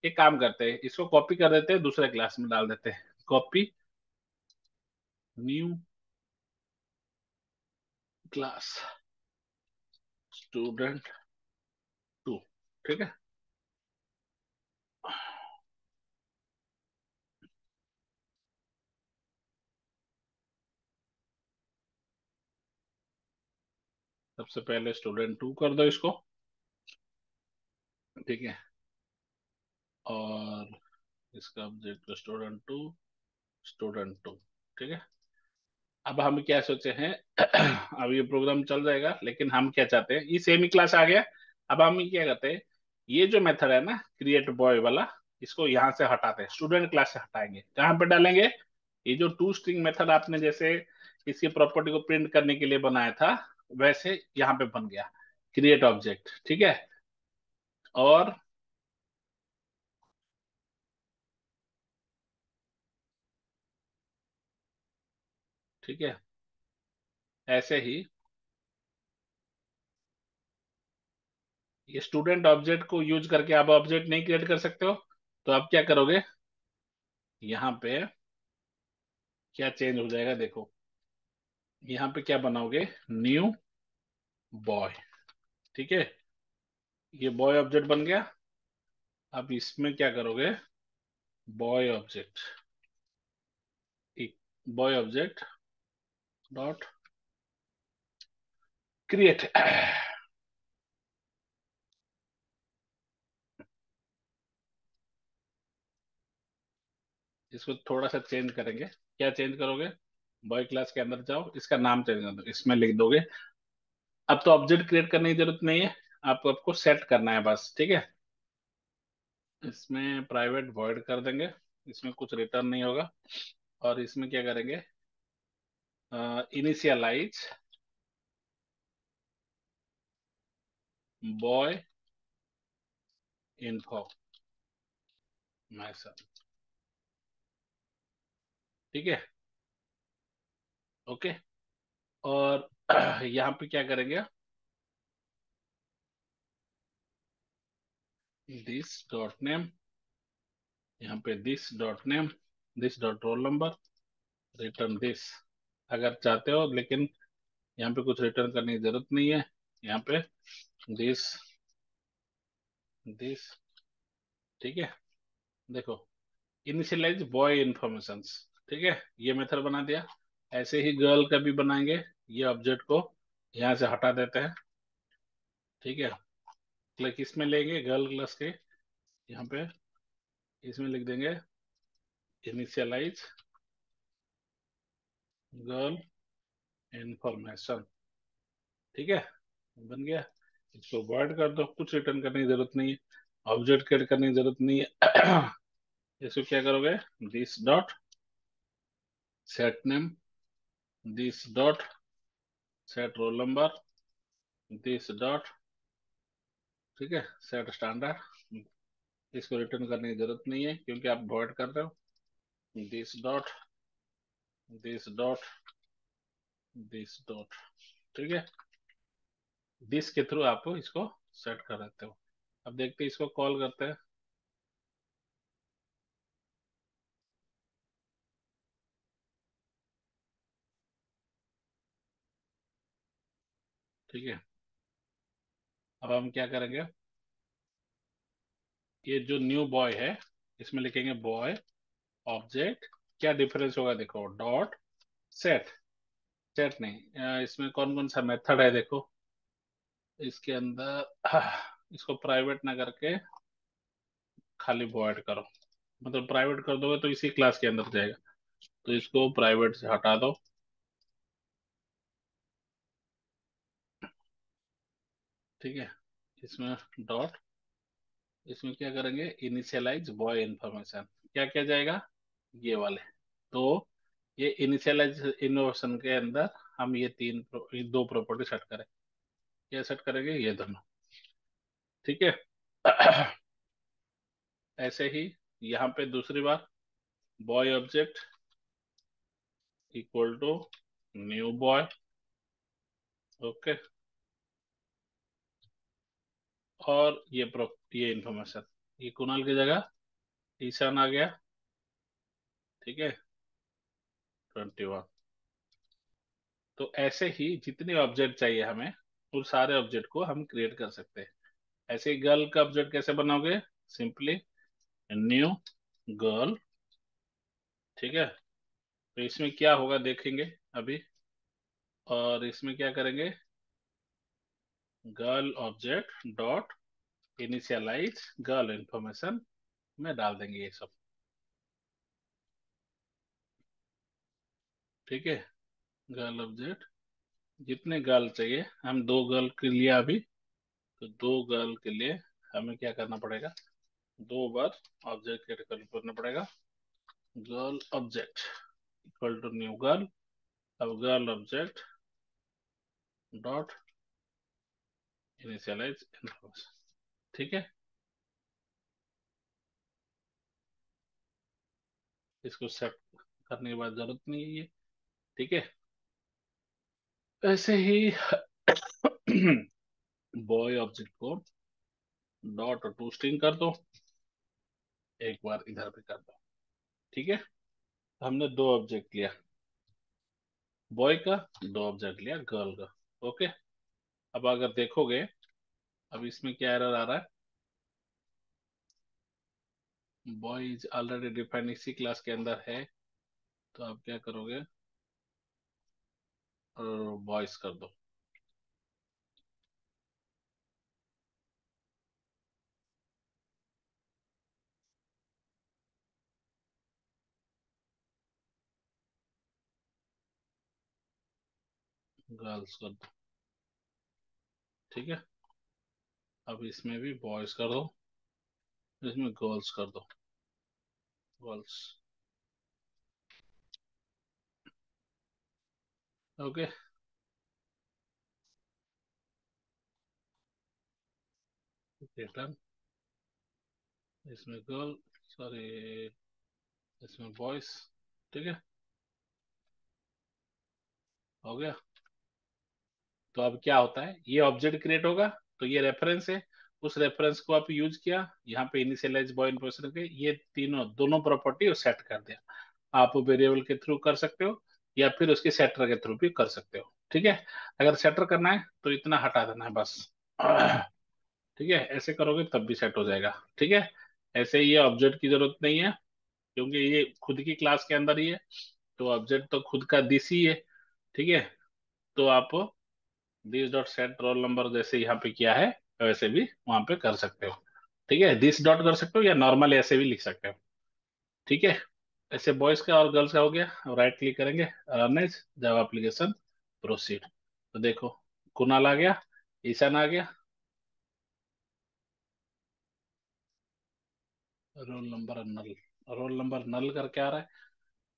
एक काम करते हैं, इसको कॉपी कर देते हैं, दूसरे क्लास में डाल देते हैं, copy new class student two. ठीक है। सबसे पहले स्टूडेंट टू कर दो इसको। ठीक है। और इसका object student two, student two. ठीक है। अब हम क्या सोचे हैं, अब ये प्रोग्राम चल जाएगा, लेकिन हम क्या चाहते हैं, ये सेमी क्लास आ गया। अब हम क्या करते हैं, ये जो मेथड है ना क्रिएट बॉय वाला, इसको यहाँ से हटाते हैं, स्टूडेंट क्लास से हटाएंगे, कहाँ पे डालेंगे, ये जो टू स्ट्रिंग मेथड आपने जैसे इसकी प्रॉपर्टी को प्रिंट करने के लिए बनाया था, वैसे यहाँ पे बन गया क्रिएट ऑब्जेक्ट। ठीक है। और ठीक है, ऐसे ही ये स्टूडेंट ऑब्जेक्ट को यूज करके आप ऑब्जेक्ट नहीं क्रिएट कर सकते हो, तो आप क्या करोगे, यहाँ पे क्या चेंज हो जाएगा देखो, यहाँ पे क्या बनाओगे, न्यू बॉय। ठीक है, ये बॉय ऑब्जेक्ट बन गया। अब इसमें क्या करोगे, boy object, boy object dot create. इसको थोड़ा सा चेंज करेंगे, क्या चेंज करोगे, बॉय क्लास के अंदर जाओ, इसका नाम चेंज कर दो, इसमें लिख दोगे, अब तो ऑब्जेक्ट क्रिएट करने की जरूरत नहीं है, आपको सेट करना है बस। ठीक है, इसमें प्राइवेट वॉइड कर देंगे, इसमें कुछ रिटर्न नहीं होगा, और इसमें क्या करेंगे, इनिशियलाइज बॉय इन्फो मैसेज। ठीक है, ओके। और यहाँ पे क्या करेंगे, दिस डॉट नेम, यहाँ पे this dot name, this dot roll number, return this, अगर चाहते हो, लेकिन यहाँ पे कुछ रिटर्न करने की जरूरत नहीं है, यहाँ पे दिस दिस। ठीक है, देखो, इनिशियलाइज बॉय इंफॉर्मेशंस। ठीक है, ये मेथड बना दिया। ऐसे ही गर्ल का भी बनाएंगे, ये ऑब्जेक्ट को यहाँ से हटा देते हैं। ठीक है, क्लिक इसमें लेंगे गर्ल क्लास के, यहाँ पे इसमें लिख देंगे इनिशियलाइज गर्ल इंफॉर्मेशन। ठीक है, बन गया। इसको वर्ड कर दो, कुछ रिटर्न करने की जरूरत नहीं है, ऑब्जेक्ट क्रिएट करने की जरूरत नहीं है। इसको क्या करोगे, this dot set name, this dot set roll number, this dot, ठीक है, सेट स्टैंडर्ड। इसको रिटर्न करने की जरूरत नहीं है क्योंकि आप वॉइड कर रहे हो, this dot, this dot, this dot. ठीक है, दिस के थ्रू आप इसको सेट कर देते हो। अब देखते हैं, इसको कॉल करते हैं। ठीक है, अब हम क्या करेंगे, ये जो न्यू बॉय है, इसमें लिखेंगे बॉय ऑब्जेक्ट, क्या डिफरेंस होगा देखो, डॉट सेट, सेट नहीं, इसमें कौन कौन सा मेथड है देखो, इसके अंदर इसको प्राइवेट ना करके खाली वॉइड करो, मतलब प्राइवेट कर दोगे तो इसी क्लास के अंदर जाएगा, तो इसको प्राइवेट से हटा दो। ठीक है, इसमें डॉट, इसमें क्या करेंगे, इनिशियलाइज बॉय इंफॉर्मेशन, क्या क्या जाएगा, ये वाले। तो ये इनिशियलाइज इनोवेशन के अंदर हम ये दो प्रॉपर्टी सेट करें, क्या सेट करेंगे, ये दोनों। ठीक है। ऐसे ही यहाँ पे दूसरी बार, boy object equal to new boy. Okay, और ये इंफॉर्मेशन, ये कुणाल की जगह ईशान आ गया। ठीक है, 21। तो ऐसे ही जितने ऑब्जेक्ट चाहिए हमें, उन सारे ऑब्जेक्ट को हम क्रिएट कर सकते हैं। ऐसे ही गर्ल का ऑब्जेक्ट कैसे बनाओगे, सिंपली न्यू गर्ल। ठीक है, तो इसमें क्या होगा देखेंगे अभी, और इसमें क्या करेंगे, girl object dot initialize girl information में डाल देंगे ये सब। ठीक है, गर्ल ऑब्जेक्ट, जितने गर्ल चाहिए, हम दो गर्ल के लिए अभी, तो दो गर्ल के लिए हमें क्या करना पड़ेगा, दो बार ऑब्जेक्ट क्रिएट करना पड़ेगा, girl object equal to new girl. अब girl object dot initialise information. ठीक है, इसको सेट करने के बाद जरूरत नहीं है ये। ठीक है, ऐसे ही बॉय ऑब्जेक्ट को डॉट और टू स्ट्रिंग कर दो, एक बार इधर भी कर दो। ठीक है, हमने दो ऑब्जेक्ट लिया, बॉय का, दो ऑब्जेक्ट लिया गर्ल का। ओके, अब अगर देखोगे, अब इसमें क्या एरर आ रहा है, बॉय इज ऑलरेडी डिफाइंड इसी क्लास के अंदर है, तो आप क्या करोगे, बॉयज कर दो। गर्ल्स कर दो। ठीक है, अब इसमें भी बॉयज कर दो, इसमें गर्ल्स कर दो, गर्ल्स। ओके, रिटर्न, इसमें गर्ल, सॉरी, इसमें बॉयज। ठीक है, हो गया। तो अब क्या होता है, ये ऑब्जेक्ट क्रिएट होगा, तो ये रेफरेंस है, उस रेफरेंस को आप यूज किया, यहाँ पे इनिशियलाइज बॉय इन पोजिशन के, ये तीनों दोनों प्रॉपर्टी सेट कर दिया। आप वेरिएबल के थ्रू कर सकते हो, या फिर उसके सेटर के थ्रू भी कर सकते हो। ठीक है, अगर सेटर करना है तो इतना हटा देना है बस। ठीक है, ऐसे करोगे तब भी सेट हो जाएगा। ठीक है, ऐसे ये ऑब्जेक्ट की जरूरत नहीं है, क्योंकि ये खुद की क्लास के अंदर ही है, तो ऑब्जेक्ट तो खुद का दिस ही है। ठीक है, तो आप this dot set roll number जैसे यहाँ पे किया है, वैसे भी वहां पे कर सकते हो। ठीक है, दिस डॉट कर सकते हो, या नॉर्मल ऐसे भी लिख सकते हो। ठीक है, ऐसे बॉयज का और गर्ल्स का हो गया। राइट क्लिक करेंगे, run as Java application, proceed. तो देखो, कुणाल आ गया, ईशान आ गया, roll number null, roll number null करके आ रहा है।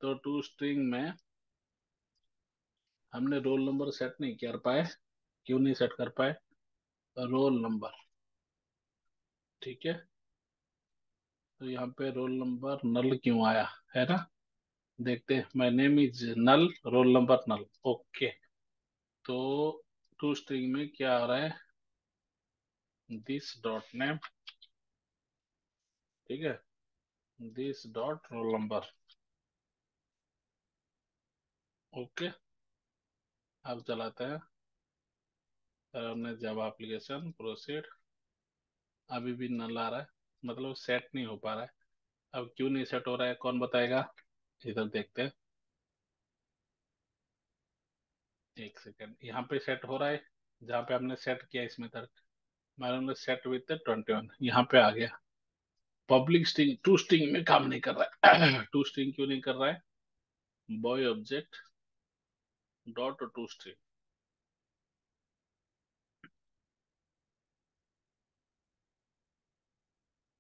तो टू स्ट्रिंग में हमने रोल नंबर सेट नहीं कर पाए, क्यों नहीं सेट कर पाए, रोल नंबर। ठीक है, तो यहाँ पे रोल नंबर नल क्यों आया, है ना, देखते हैं। My name is null, roll number null. Okay, तो टू स्ट्रिंग में क्या आ रहा है, दिस डॉट नेम। ठीक है, this dot roll number. Okay, अब चलाते हैं, हमने जावा एप्लीकेशन, प्रोसीड। अभी भी नल आ रहा है, मतलब सेट नहीं हो पा रहा है। अब क्यों नहीं सेट हो रहा है, कौन बताएगा, इधर देखते हैं। एक सेकेंड, यहाँ पे सेट हो रहा है, जहाँ पे हमने सेट किया इसमें तक, मैंने सेट विथ 21, यहाँ पे आ गया। पब्लिक स्ट्रिंग टू स्ट्रिंग में काम नहीं कर रहा है। टू स्ट्रिंग क्यों नहीं कर रहा है, boy object dot to string,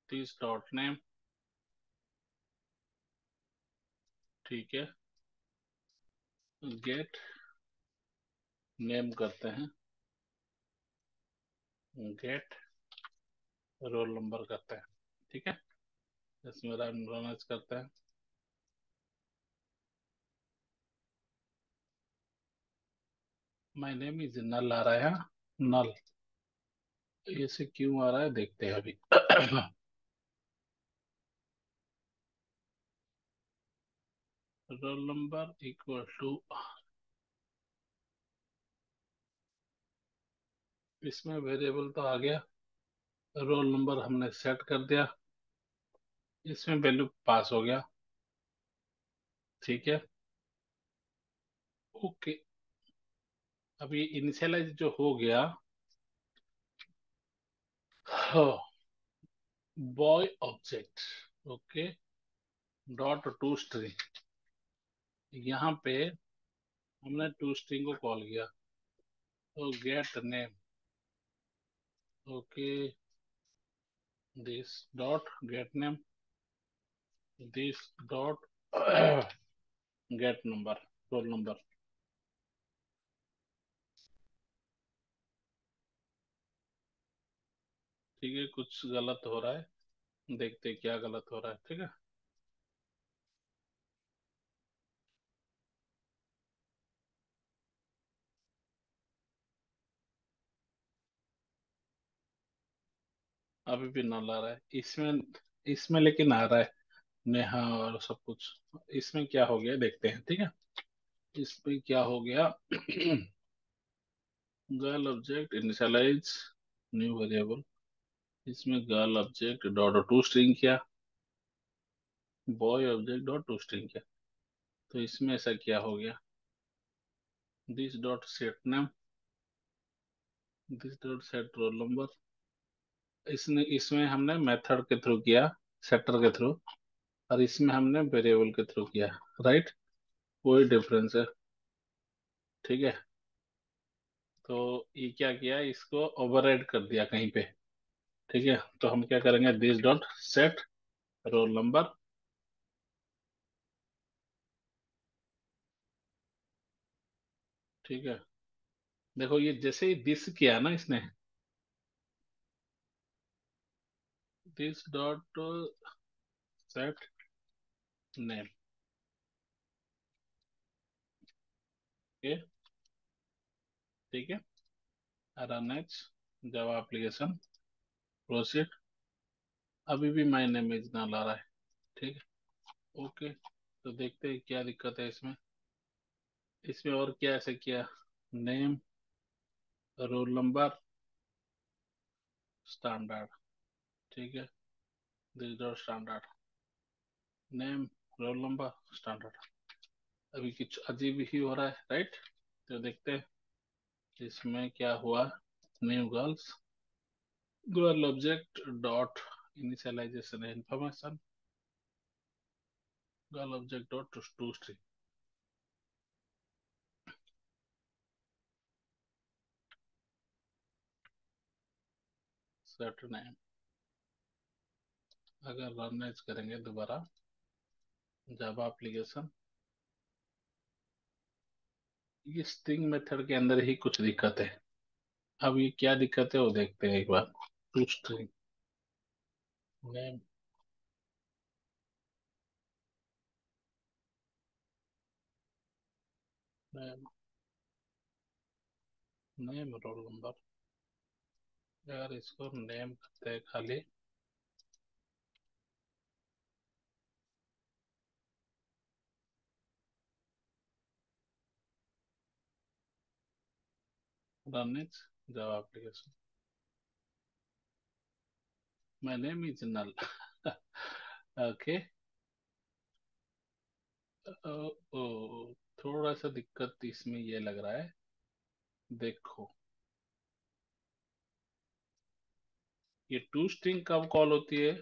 this dot name. ठीक है, गेट नेम करते हैं, गेट रोल नंबर करते हैं। ठीक है, इसमें रन करते हैं। माय नेम इज नल आ रहा है, हाँ? नल, ऐसे क्यों आ रहा है देखते हैं अभी। रोल नंबर इक्वल टू, इसमें वेरिएबल तो आ गया, रोल नंबर हमने सेट कर दिया, इसमें वैल्यू पास हो गया। ठीक है, ओके, अभी इनिशियलाइज जो हो गया, boy object, okay, dot to string, यहाँ पे हमने टू स्ट्रिंग को कॉल किया, तो gate name, okay, this dot gate name, this dot gate number, role number. ठीक है, कुछ गलत हो रहा है, देखते हैं क्या गलत हो रहा है। ठीक है, अभी भी नल आ रहा है इसमें। इसमें लेकिन आ रहा है नेहा और सब कुछ। इसमें क्या हो गया देखते हैं, ठीक है। इसमें क्या हो गया? Girl object initialise new variable. इसमें girl object dot to string किया, boy object dot to string किया। तो इसमें ऐसा क्या हो गया? This dot set name, this dot set roll number. इसने इसमें हमने मेथड के थ्रू किया, सेटर के थ्रू। और इसमें हमने वेरिएबल के थ्रू किया, राइट। कोई डिफरेंस है? ठीक है। तो ये क्या किया, इसको ओवरराइड कर दिया कहीं पे। ठीक है, तो हम क्या करेंगे, this dot set roll number. ठीक है। देखो ये जैसे ही दिस किया ना इसने, this dot set name. Okay. ठीक है। Run as Java application, proceed. अभी भी माय नेम इज ना ला रहा है। ठीक है। ओके। तो देखते हैं क्या दिक्कत है इसमें। इसमें और क्या ऐसे किया? Name, roll number, standard. ठीक है। This dot standard name, roll number, standard. अभी कुछ अजीब ही हो रहा है, राइट। तो देखते हैं इसमें क्या हुआ। New girls, girl object dot initialization information, girl object dot to string, set name. अगर रन करेंगे दोबारा जावा एप्लीकेशन, ये स्ट्रिंग मेथड के अंदर ही कुछ दिक्कत है। अब ये क्या दिक्कत है वो देखते हैं एक बार। To string name, name, name roll number. अगर इसको नेम करते हैं खाली, run it java application, my name is null। Okay. थोड़ा सा दिक्कत इसमें ये लग रहा है। देखो ये टू स्ट्रिंग कब कॉल होती है?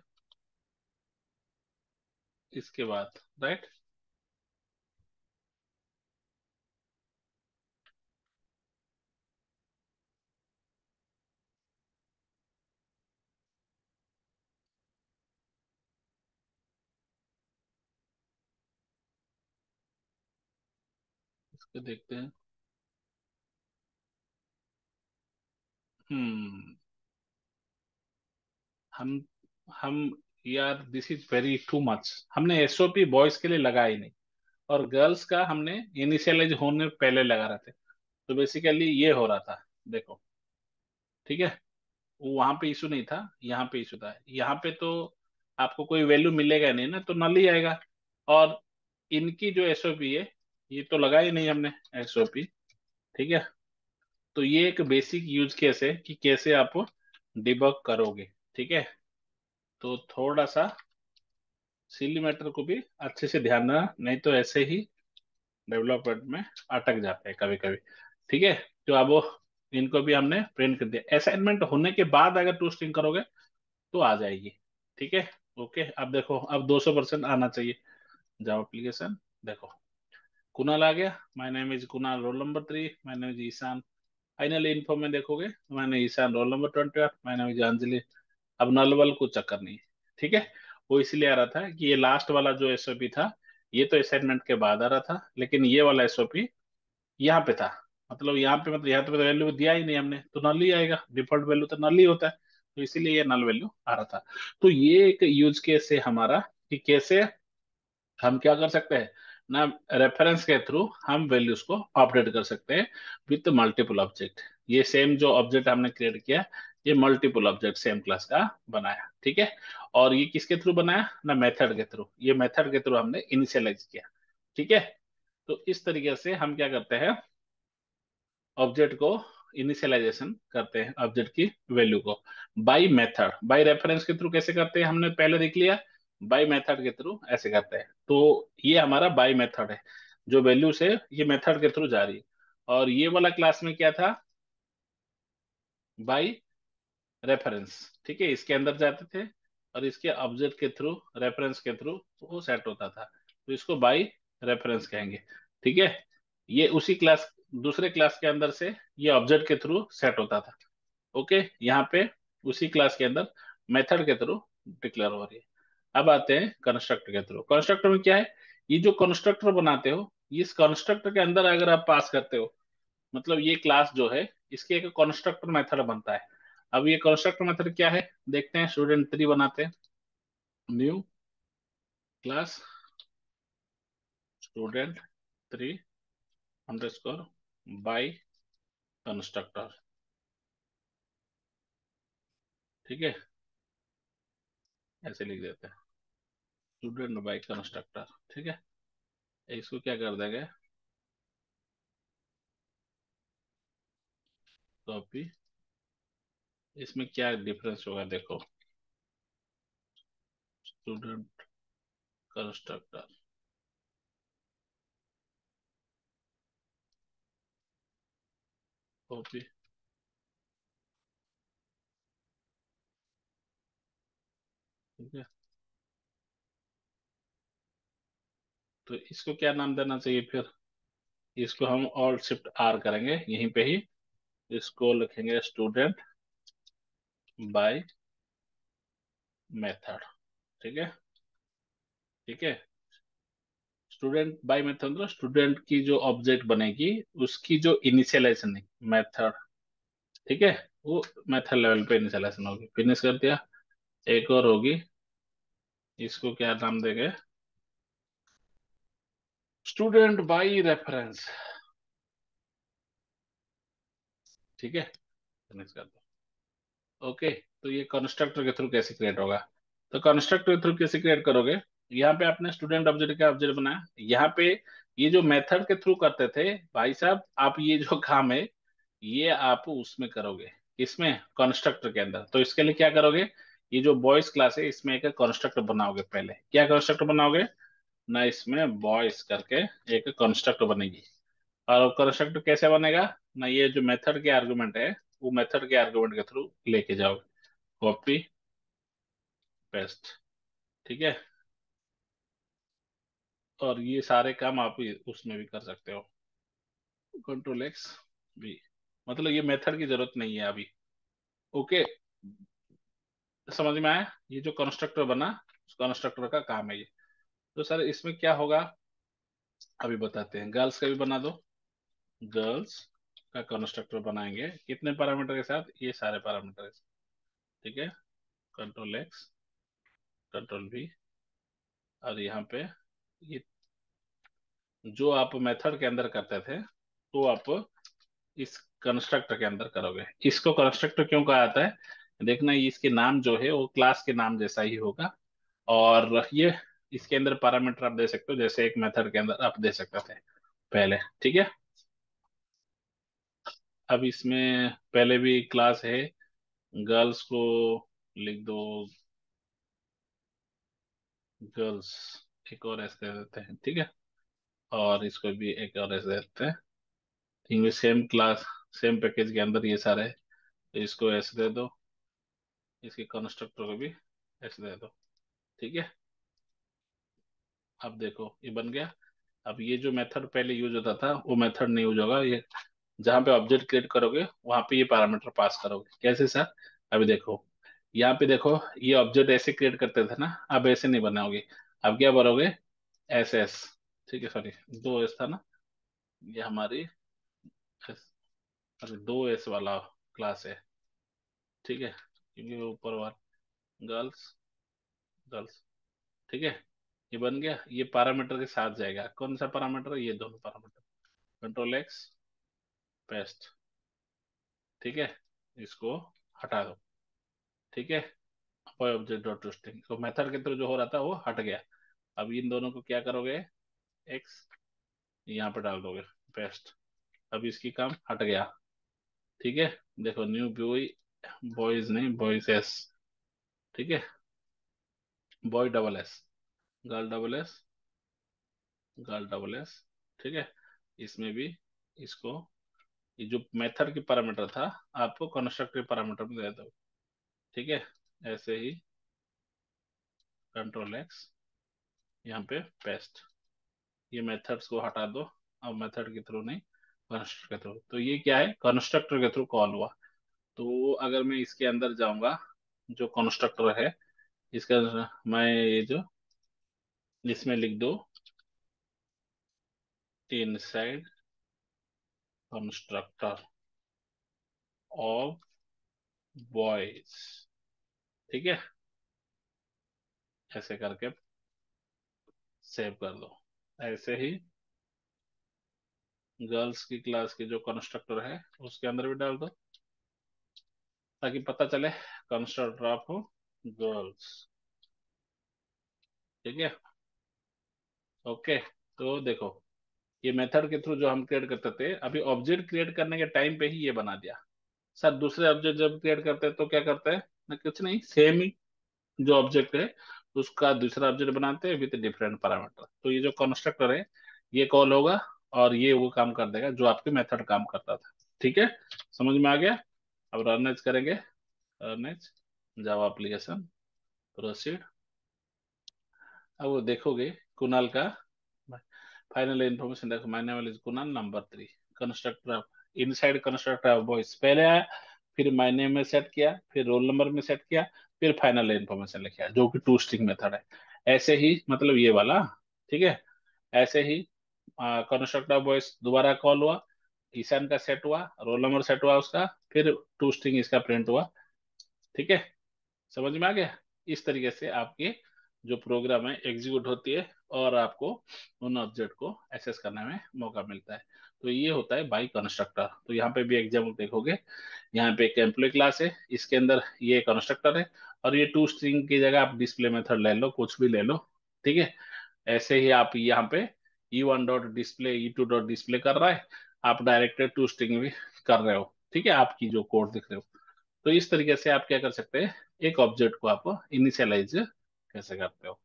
इसके बाद, राइट। इसको देखते हैं। हम्म। हम हम यार this is very too much. हमने एसओपी बॉयज के लिए लगा ही नहीं, और गर्ल्स का हमने इनिशियलाइज होने पहले लगा रहे थे। तो बेसिकली ये हो रहा था, देखो। ठीक है। वो वहां पे इशू नहीं था, यहाँ पे इशू था। यहाँ पे तो आपको कोई वैल्यू मिलेगा नहीं ना, तो नल ही आएगा। और इनकी जो एसओपी है, ये तो लगा ही नहीं हमने एसओपी। ठीक है। तो ये एक बेसिक यूज केस है कि कैसे आप डिबग करोगे। ठीक है। तो थोड़ा सा सिली मैटर को भी अच्छे से ध्यान देना, नहीं तो ऐसे ही डेवलपमेंट में अटक जाते हैं कभी कभी। ठीक है। तो अब वो इनको भी हमने प्रिंट कर दिया। असाइनमेंट होने के बाद अगर टू स्ट्रिंग करोगे तो आ जाएगी। ठीक है। ओके। अब देखो, अब 200% आना चाहिए जावा एप्लीकेशन। देखो कुणाल आ गया, my name is Kunal, roll number 3, my name is Ishan. Finally info में देखोगे, my name Ishan, roll number 20, my name is Anjali. अब नल वल कुछ चक्कर नहीं है। ठीक है। वो इसलिए आ रहा था कि ये लास्ट वाला जो एसओपी था, ये तो असाइनमेंट के बाद आ रहा था, लेकिन ये वाला एसओपी यहाँ पे था। मतलब यहाँ पे, मतलब यहाँ पे तो वैल्यू दिया ही नहीं हमने, तो नल ही आएगा। डिफॉल्ट वैल्यू तो नल ही होता है, तो इसीलिए ये नल वैल्यू आ रहा था। तो ये एक यूज केस है हमारा कि कैसे हम क्या कर सकते हैं ना, रेफरेंस के थ्रू हम वैल्यूज को अपडेट कर सकते हैं विथ मल्टीपल ऑब्जेक्ट। ये सेम जो ऑब्जेक्ट हमने क्रिएट किया, ये मल्टीपल ऑब्जेक्ट सेम क्लास का बनाया, ठीक है। और ये किसके थ्रू बनाया ना, मेथड के थ्रू, ये मेथड के थ्रू हमने इनिशियलाइज किया, ठीक है। तो इस तरीके से हम क्या करते हैं, ऑब्जेक्ट को इनिशियलाइजेशन करते हैं, ऑब्जेक्ट की वैल्यू को बाय मेथड, बाय रेफरेंस के थ्रू कैसे करते हैं हमने पहले देख लिया, बाय मेथड के थ्रू ऐसे करते हैं। तो ये हमारा बाय मेथड है, जो वैल्यू से ये मेथड के थ्रू जा रही है। और ये वाला क्लास में क्या था, बाय रेफरेंस, ठीक है, इसके अंदर जाते थे और इसके ऑब्जेक्ट के थ्रू, रेफरेंस के थ्रू वो सेट होता था, तो इसको बाय रेफरेंस कहेंगे, ठीक है। ये उसी क्लास, दूसरे क्लास के अंदर से ये ऑब्जेक्ट के थ्रू सेट होता था, ओके। यहाँ पे उसी क्लास के अंदर मेथड के थ्रू डिक्लेयर हो रही है। अब आते हैं कंस्ट्रक्टर के थ्रू। कंस्ट्रक्टर में क्या है, ये जो कंस्ट्रक्टर बनाते हो, इस कंस्ट्रक्टर के अंदर अगर आप पास करते हो, मतलब ये क्लास जो है, इसके एक कंस्ट्रक्टर मेथड बनता है। अब ये कंस्ट्रक्टर मेथड क्या है, देखते हैं, स्टूडेंट 3 बनाते हैं, new class student 3 underscore by constructor, ठीक है, ऐसे लिख देते हैं, स्टूडेंट बाय कंस्ट्रक्टर, ठीक है। इसको क्या कर देंगे, कॉपी, इसमें क्या डिफरेंस होगा देखो, स्टूडेंट कंस्ट्रक्टर, कॉपी, ठीक है। तो इसको क्या नाम देना चाहिए फिर, इसको हम ऑल्ट शिफ्ट आर करेंगे यहीं पे ही, इसको लिखेंगे स्टूडेंट बाय मेथड, ठीक है, ठीक है। स्टूडेंट बाय मेथड मतलब स्टूडेंट की जो ऑब्जेक्ट बनेगी, उसकी जो इनिशियलाइजेशन है मेथड, ठीक है, वो मेथड लेवल पे इनिशियलाइजेशन होगी। फिनिश कर दिया, एक और होगी, इसको क्या नाम देंगे, स्टूडेंट बाय रेफरेंस, ठीक है, फिनिश कर दो, ओके। तो ये कंस्ट्रक्टर के थ्रू कैसे क्रिएट होगा, तो कंस्ट्रक्टर के थ्रू कैसे क्रिएट करोगे, यहाँ पे आपने स्टूडेंट ऑब्जेक्ट का ऑब्जेक्ट बनाया, यहाँ पे ये जो मेथड के थ्रू करते थे भाई साहब, आप ये जो काम है ये आप उसमें करोगे, इसमें कंस्ट्रक्टर के अंदर। तो इसके लिए क्या करोगे, ये जो बॉयज क्लास है इसमें एक कंस्ट्रक्टर बनाओगे, पहले क्या कंस्ट्रक्टर बनाओगे ना, इसमें बॉयज करके एक कंस्ट्रक्टर बनेगी। और कंस्ट्रक्टर कैसे बनेगा ना, ये जो मेथड के आर्गुमेंट है, वो मेथड के आर्गुमेंट के थ्रू लेके जाओगे, कॉपी पेस्ट, ठीक है। और ये सारे काम आप उसमें भी कर सकते हो, कंट्रोल एक्स भी, मतलब ये मेथड की जरूरत नहीं है अभी, ओके। समझ में आया, ये जो कंस्ट्रक्टर बना, उस कंस्ट्रक्टर का काम है ये। तो सर इसमें क्या होगा, अभी बताते हैं, गर्ल्स का भी बना दो, गर्ल्स का कंस्ट्रक्टर बनाएंगे कितने पैरामीटर के साथ, ये सारे पैरामीटर के साथ, ठीक है, कंट्रोल एक्स, कंट्रोल वी, और यहाँ पे ये जो आप मेथड के अंदर करते थे, तो आप इस कंस्ट्रक्टर के अंदर करोगे। इसको कंस्ट्रक्टर क्यों कहा जाता है, देखना, ये इसके नाम जो है वो क्लास के नाम जैसा ही होगा, और ये इसके अंदर पैरामीटर आप दे सकते हो, जैसे एक मेथड के अंदर आप दे सकते थे पहले, ठीक है। अब इसमें पहले भी क्लास है, गर्ल्स को लिख दो, गर्ल्स, एक और ऐसे दे देते हैं, ठीक है, और इसको भी एक और ऐसे दे देते हैं, ठीक है, सेम क्लास सेम पैकेज के अंदर ये सारे है। तो इसको ऐसे दे दो, इसके कंस्ट्रक्टर को भी ऐसे दे दो, ठीक है। अब देखो ये बन गया। अब ये जो मेथड पहले यूज होता था वो मेथड नहीं यूज होगा, ये जहाँ पे ऑब्जेक्ट क्रिएट करोगे वहां पे ये पैरामीटर पास करोगे, कैसे सर, अभी देखो, यहाँ पे देखो, ये ऑब्जेक्ट ऐसे क्रिएट करते थे ना, अब ऐसे नहीं बनाओगे, अब क्या भरोगे, एस एस, ठीक है, सॉरी, दो एस था ना, ये हमारी अरे दो एस वाला क्लास है, ठीक है, क्योंकि वो ऊपर वाला गर्ल्स, गर्ल्स, ठीक है। ये बन गया, ये पैरामीटर के साथ जाएगा, कौन सा पैरामीटर, ये दोनों पैरामीटर, कंट्रोल एक्स पेस्ट, ठीक है, इसको हटा दो। ठीक है, बॉय ऑब्जेक्ट डॉट टूस्टिंग, तो मेथड के थ्रू जो हो रहा था वो हट गया। अब इन दोनों को क्या करोगे, एक्स यहाँ पे डाल दोगे, पेस्ट। अब इसकी काम हट गया। ठीक है, देखो न्यू बॉय, बॉयज नहीं बॉयज एस। ठीक है, boy double S, girl double S, girl double S. ठीक है, इसमें भी इसको, ये जो मेथड की पैरामीटर था आपको कंस्ट्रक्टिव पैरामीटर में दे दो। ठीक है, ऐसे ही कंट्रोल एक्स, यहाँ पे पेस्ट। ये मेथड्स को हटा दो, अब मेथड के थ्रू नहीं, कंस्ट्रक्टर के थ्रू। तो ये क्या है, कंस्ट्रक्टर के थ्रू कॉल हुआ। तो अगर मैं इसके अंदर जाऊंगा, जो कंस्ट्रक्टर है इसका, मैं ये जो इसमें लिख दो, इनसाइड कंस्ट्रक्टर ऑफ बॉयज। ठीक है, ऐसे करके सेव कर दो। ऐसे ही गर्ल्स की क्लास की जो कंस्ट्रक्टर है उसके अंदर भी डाल दो, ताकि पता चले कंस्ट्रक्टर ऑफ गर्ल्स। ठीक है, ओके। तो देखो, ये मेथड के थ्रू जो हम क्रिएट करते थे, अभी ऑब्जेक्ट क्रिएट करने के टाइम पे ही ये बना दिया। सर दूसरे ऑब्जेक्ट जब क्रिएट करते हैं तो क्या करते हैं ना, कुछ नहीं, सेम ही जो ऑब्जेक्ट है उसका दूसरा ऑब्जेक्ट बनाते हैं विद डिफरेंट पैरामीटर। तो ये जो कंस्ट्रक्टर है ये कॉल होगा, और ये वो काम कर देगा जो आपके मेथड काम करता था। ठीक है, समझ में आ गया। अब रन एज करेंगे, run as Java application, proceed. अब वो देखोगे कुणाल का फाइनल इन्फॉर्मेशन, देखो my name is Kunal number 3, constructor inside constructor of voice पहले आया, फिर माय नेम में सेट किया, फिर रोल नंबर में सेट किया, फिर फाइनल इन्फॉर्मेशन लिखा जो कि टू स्ट्रिंग मेथड है। ऐसे ही मतलब ये वाला। ठीक है, ऐसे ही कंस्ट्रक्टर ऑफ वॉइस दोबारा कॉल हुआ, ईशान का सेट हुआ, रोल नंबर सेट हुआ उसका, फिर टू स्ट्रिंग इसका प्रिंट हुआ। ठीक है, समझ में आ गया। इस तरीके से आपके जो प्रोग्राम है एग्जीक्यूट होती है, और आपको उन ऑब्जेक्ट को एक्सेस करने में मौका मिलता है। तो ये होता है बाई कंस्ट्रक्टर। तो यहाँ पे भी एग्जाम्पल देखोगे, यहाँ पे एक एम्प्लॉय क्लास है, इसके अंदर ये कंस्ट्रक्टर है, और ये टू स्ट्रिंग की जगह आप डिस्प्ले मेथड ले लो, कुछ भी ले लो। ठीक है, ऐसे ही आप यहाँ पे E1 dot display, E2 dot display कर रहा है, आप डायरेक्ट टू स्ट्रिंग भी कर रहे हो। ठीक है, आपकी जो कोड दिख रहे हो। तो इस तरीके से आप क्या कर सकते हैं, एक ऑब्जेक्ट को आप इनिशियलाइज कैसे करते हो।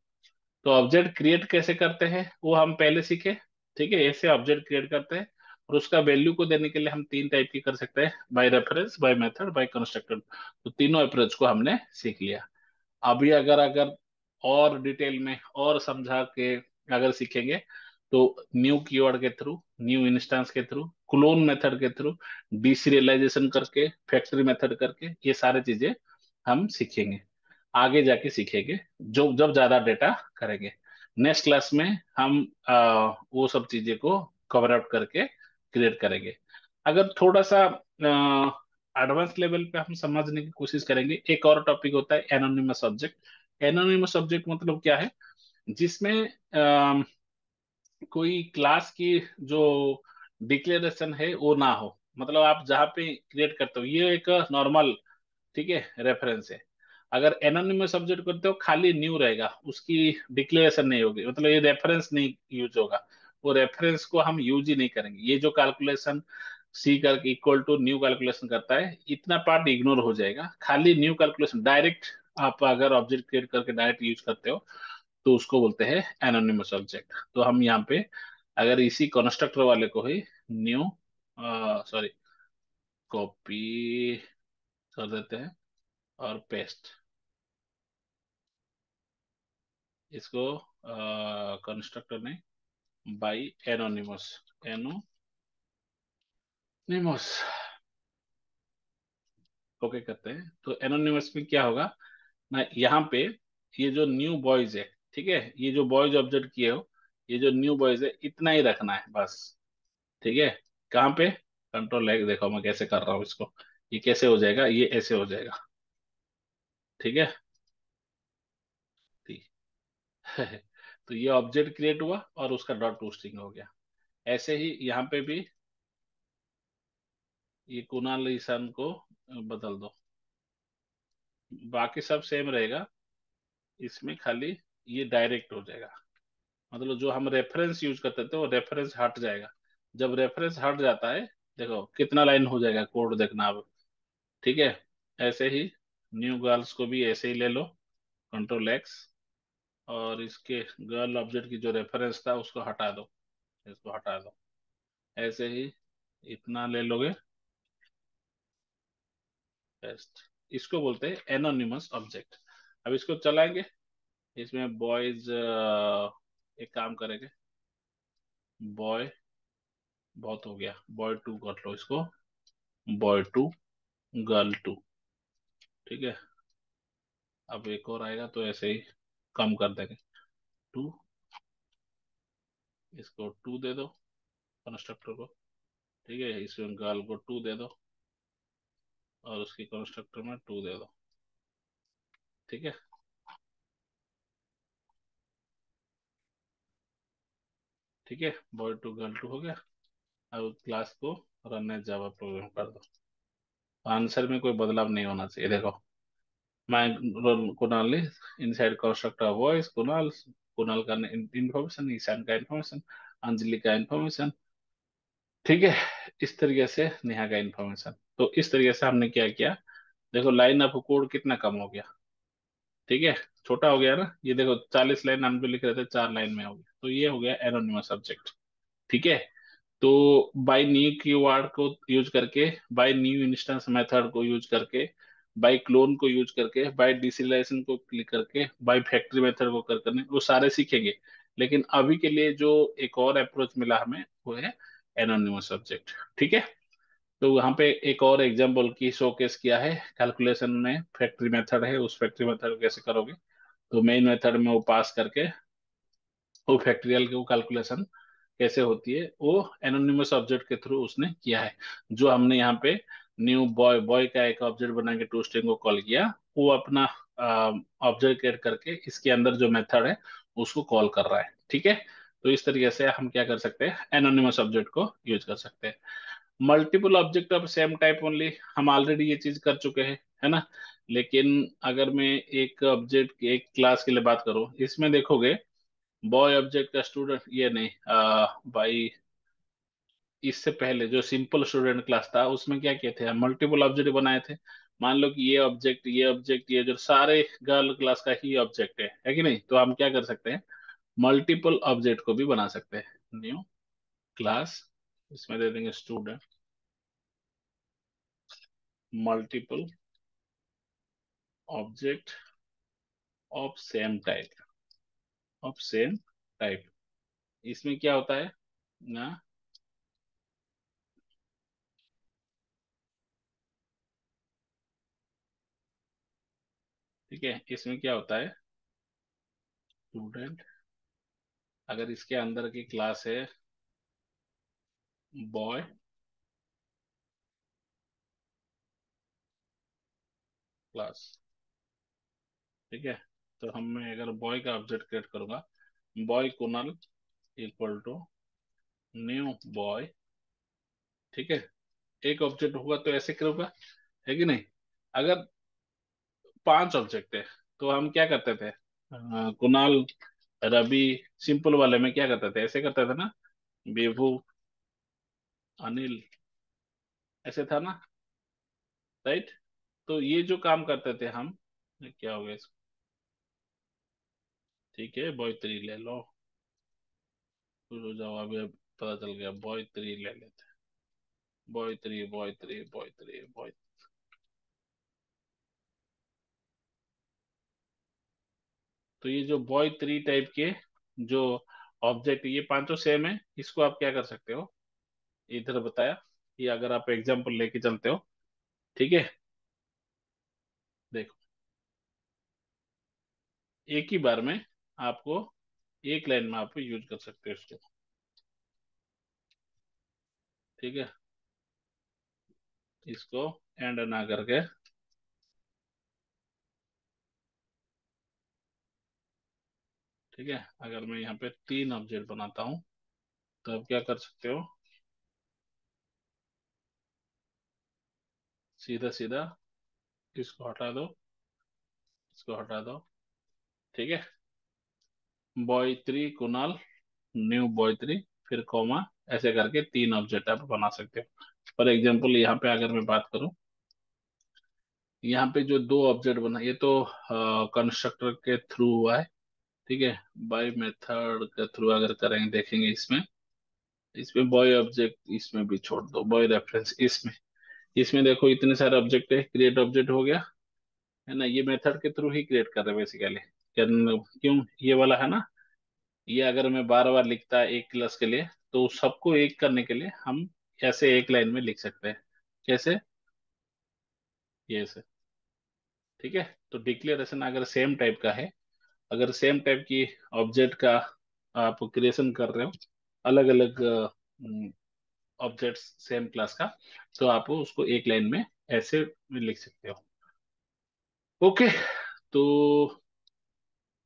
तो ऑब्जेक्ट क्रिएट कैसे करते हैं वो हम पहले सीखे। ठीक है, ऐसे ऑब्जेक्ट क्रिएट करते हैं, और उसका वैल्यू को देने के लिए हम तीन टाइप की कर सकते हैं, by reference, by method, by constructor. तो तीनों अप्रोच को हमने सीख लिया। अभी अगर अगर और डिटेल में और समझा के अगर सीखेंगे, तो न्यू कीवर्ड के थ्रू, न्यू इंस्टेंस के थ्रू, क्लोन मेथड के थ्रू, डीसीरियलाइजेशन करके, फैक्ट्री मेथड करके, ये सारी चीजें हम सीखेंगे, आगे जाके सीखेंगे, जो जब ज्यादा डेटा करेंगे। नेक्स्ट क्लास में हम वो सब चीजें को कवर आउट करके क्रिएट करेंगे। अगर थोड़ा सा एडवांस लेवल पे हम समझने की कोशिश करेंगे, एक और टॉपिक होता है एनोनिमस ऑब्जेक्ट। एनोनिमस ऑब्जेक्ट मतलब क्या है, जिसमें कोई क्लास की जो डिक्लेरेशन है वो ना हो, मतलब आप जहाँ पे क्रिएट करते हो ये एक नॉर्मल, ठीक है, रेफरेंस है। अगर एनोनिमस सब्जेक्ट करते हो खाली न्यू रहेगा, उसकी डिक्लेरेशन नहीं होगी, मतलब ये रेफरेंस नहीं यूज होगा, वो रेफरेंस को हम यूज ही नहीं करेंगे। ये जो कैलकुलेशन सी कर इक्वल टू न्यू कैलकुलेशन करता है, इतना पार्ट इग्नोर हो जाएगा, खाली न्यू कैलकुलेशन डायरेक्ट आप अगर ऑब्जेक्ट क्रिएट करके डायरेक्ट यूज करते हो तो उसको बोलते हैं एनोनिमस ऑब्जेक्ट। तो हम यहाँ पे अगर इसी कंस्ट्रक्टर वाले को ही न्यू, सॉरी, कॉपी कर देते हैं और पेस्ट, इसको कंस्ट्रक्टर ने बाई एनोनिमस, एनोनिमस ओके करते हैं। तो एनोनिमस में क्या होगा ना, यहाँ पे ये जो न्यू बॉयज है, ठीक है, ये जो बॉयज ऑब्जेक्ट किए हो, ये जो न्यू बॉयज है इतना ही रखना है बस। ठीक है, कहाँ पे, कंट्रोल है, देखो मैं कैसे कर रहा हूँ इसको, ये कैसे हो जाएगा, ये ऐसे हो जाएगा। ठीक है, ठीक। तो ये ऑब्जेक्ट क्रिएट हुआ और उसका डॉट टू स्ट्रिंग हो गया। ऐसे ही यहाँ पे भी ये कुणाल ईशान को बदल दो, बाकी सब सेम रहेगा। इसमें खाली ये डायरेक्ट हो जाएगा, मतलब जो हम रेफरेंस यूज करते थे वो रेफरेंस हट जाएगा। जब रेफरेंस हट जाता है, देखो कितना लाइन हो जाएगा, कोड देखना अब। ठीक है, ऐसे ही न्यू गर्ल्स को भी ऐसे ही ले लो, कंट्रोल X, और इसके गर्ल ऑब्जेक्ट की जो रेफरेंस था उसको हटा दो, इसको हटा दो। ऐसे ही इतना ले लोगे, पेस्ट। इसको बोलते हैं एनोनिमस ऑब्जेक्ट। अब इसको चलाएंगे, इसमें बॉयज, एक काम करेंगे, बॉय, बहुत हो गया, बॉय 2 कर लो इसको, बॉय 2, गर्ल 2। ठीक है, अब एक और आएगा तो ऐसे ही कम कर देंगे, 2, इसको 2 दे दो कंस्ट्रक्टर को। ठीक है, इसमें गर्ल को 2 दे दो, और उसकी कंस्ट्रक्टर में 2 दे दो। ठीक है, ठीक है, बॉय 2 गर्ल 2 हो गया। अब क्लास को रन एज जावा प्रोग्राम कर दो। आंसर में कोई बदलाव नहीं होना चाहिए, देखो। मैं Kunal inside constructor voice Kunal, Kunal का इंफॉर्मेशन, ईशान का इंफॉर्मेशन, अंजलि का इंफॉर्मेशन। ठीक है, इस तरीके से नेहा का इंफॉर्मेशन। तो इस तरीके से हमने क्या किया, देखो लाइन ऑफ कोड कितना कम हो गया। ठीक है, छोटा हो गया ना, ये देखो 40 लाइन हम जो लिख रहे थे 4 लाइन में हो गया, तो ये हो गया एनोनिमस सब्जेक्ट। ठीक है, तो बाय न्यू कीवर्ड को यूज करके, बाय न्यू इंस्टेंस मेथड को यूज करके, बाय क्लोन को यूज करके, बाय डिसिलाइजेशन को क्लिक करके, बाय फैक्ट्री मेथड को कर करने, वो सारे सीखेंगे। लेकिन अभी के लिए जो एक और अप्रोच मिला हमें, वो है एनोनिमस सब्जेक्ट। ठीक है, तो वहां पे एक और एग्जांपल की शोकेस किया है, कैलकुलेशन में फैक्ट्री मेथड है, उस फैक्ट्री मेथड को कैसे करोगे। तो मेन मेथड में वो पास करके, वो फैक्ट्रियल की वो कैलकुलेशन कैसे होती है, वो एनोनिमस ऑब्जेक्ट के थ्रू उसने किया है। जो हमने यहाँ पे न्यू बॉय, बॉय का एक ऑब्जेक्ट बना के टू स्ट्रिंग को कॉल किया, वो अपना ऑब्जेक्ट क्रिएट करके इसके अंदर जो मेथड है उसको कॉल कर रहा है। ठीक है, तो इस तरीके से हम क्या कर सकते हैं, एनोनिमस ऑब्जेक्ट को यूज कर सकते हैं। Multiple object of same type only, हम ऑलरेडी ये चीज कर चुके हैं, है ना। लेकिन अगर मैं एक ऑब्जेक्ट, एक क्लास के लिए बात करूं, इसमें देखोगे बॉय ऑब्जेक्ट का स्टूडेंट, ये नहीं, भाई इससे पहले जो सिंपल स्टूडेंट क्लास था उसमें क्या किए थे, हम मल्टीपल ऑब्जेक्ट बनाए थे। मान लो कि ये ऑब्जेक्ट, ये ऑब्जेक्ट, ये जो सारे गर्ल क्लास का ही ऑब्जेक्ट है कि नहीं, तो हम क्या कर सकते हैं, मल्टीपल ऑब्जेक्ट को भी बना सकते हैं। न्यू क्लास, इसमें दे देंगे student, multiple object of same type, of same type. इसमें क्या होता है ना, ठीक है, इसमें क्या होता है, स्टूडेंट, अगर इसके अंदर की क्लास है बॉय क्लास, ठीक है, तो हम, मैं अगर बॉय का ऑब्जेक्ट क्रिएट करूंगा, boy Kunal equal to new boy. ठीक है, एक ऑब्जेक्ट होगा तो ऐसे करूंगा, है कि नहीं। अगर 5 ऑब्जेक्ट है तो हम क्या करते थे, कुणाल, रवि, सिंपल वाले में क्या करते थे, ऐसे करते थे ना, विभू, अनिल, ऐसे था ना, राइट। तो ये जो काम करते थे हम, ये क्या हो गया इसको, ठीक है, बॉय 3 ले लो, खुश हो जाओ, अभी अब पता चल गया, बॉय 3 ले लेते, बॉय 3, बॉय 3, बॉय 3, बॉय। तो ये जो बॉय 3 टाइप के जो ऑब्जेक्ट, ये पांचों सेम है, इसको आप क्या कर सकते हो, इधर बताया कि अगर आप एग्जांपल लेके चलते हो, ठीक है, देखो एक ही बार में आपको, एक लाइन में आप यूज कर सकते हो इसको। ठीक है, इसको एंड ना करके, ठीक है, अगर मैं यहाँ पे 3 ऑब्जेक्ट बनाता हूँ, तो आप क्या कर सकते हो, सीधा सीधा इसको हटा दो, इसको हटा दो। ठीक है, boy three Kunal, new boy three, फिर कॉमा, ऐसे करके तीन ऑब्जेक्ट आप बना सकते हो। फॉर एग्जाम्पल यहाँ पे अगर मैं बात करूँ, यहाँ पे जो दो ऑब्जेक्ट बना, ये तो कंस्ट्रक्टर के थ्रू हुआ है। ठीक है, बाय मेथड के थ्रू अगर करेंगे, देखेंगे इसमें, इसमें बॉय ऑब्जेक्ट, इसमें भी छोड़ दो बॉय रेफरेंस, इसमें, इसमें देखो इतने सारे ऑब्जेक्ट है, क्रिएट ऑब्जेक्ट हो गया, है ना। ये मेथड के थ्रू ही क्रिएट कर रहे हैं बेसिकली। क्यों, ये वाला है ना, ये अगर मैं बार बार लिखता एक क्लास के लिए, तो सबको एक करने के लिए हम ऐसे एक लाइन में लिख सकते हैं। कैसे, ये से। ठीक है, तो डिक्लेरेशन अगर सेम टाइप का है, अगर सेम टाइप की ऑब्जेक्ट का आप क्रिएशन कर रहे हो, अलग अलग ऑब्जेक्ट्स सेम क्लास का, तो आप उसको एक लाइन में ऐसे में लिख सकते हो। ओके, तो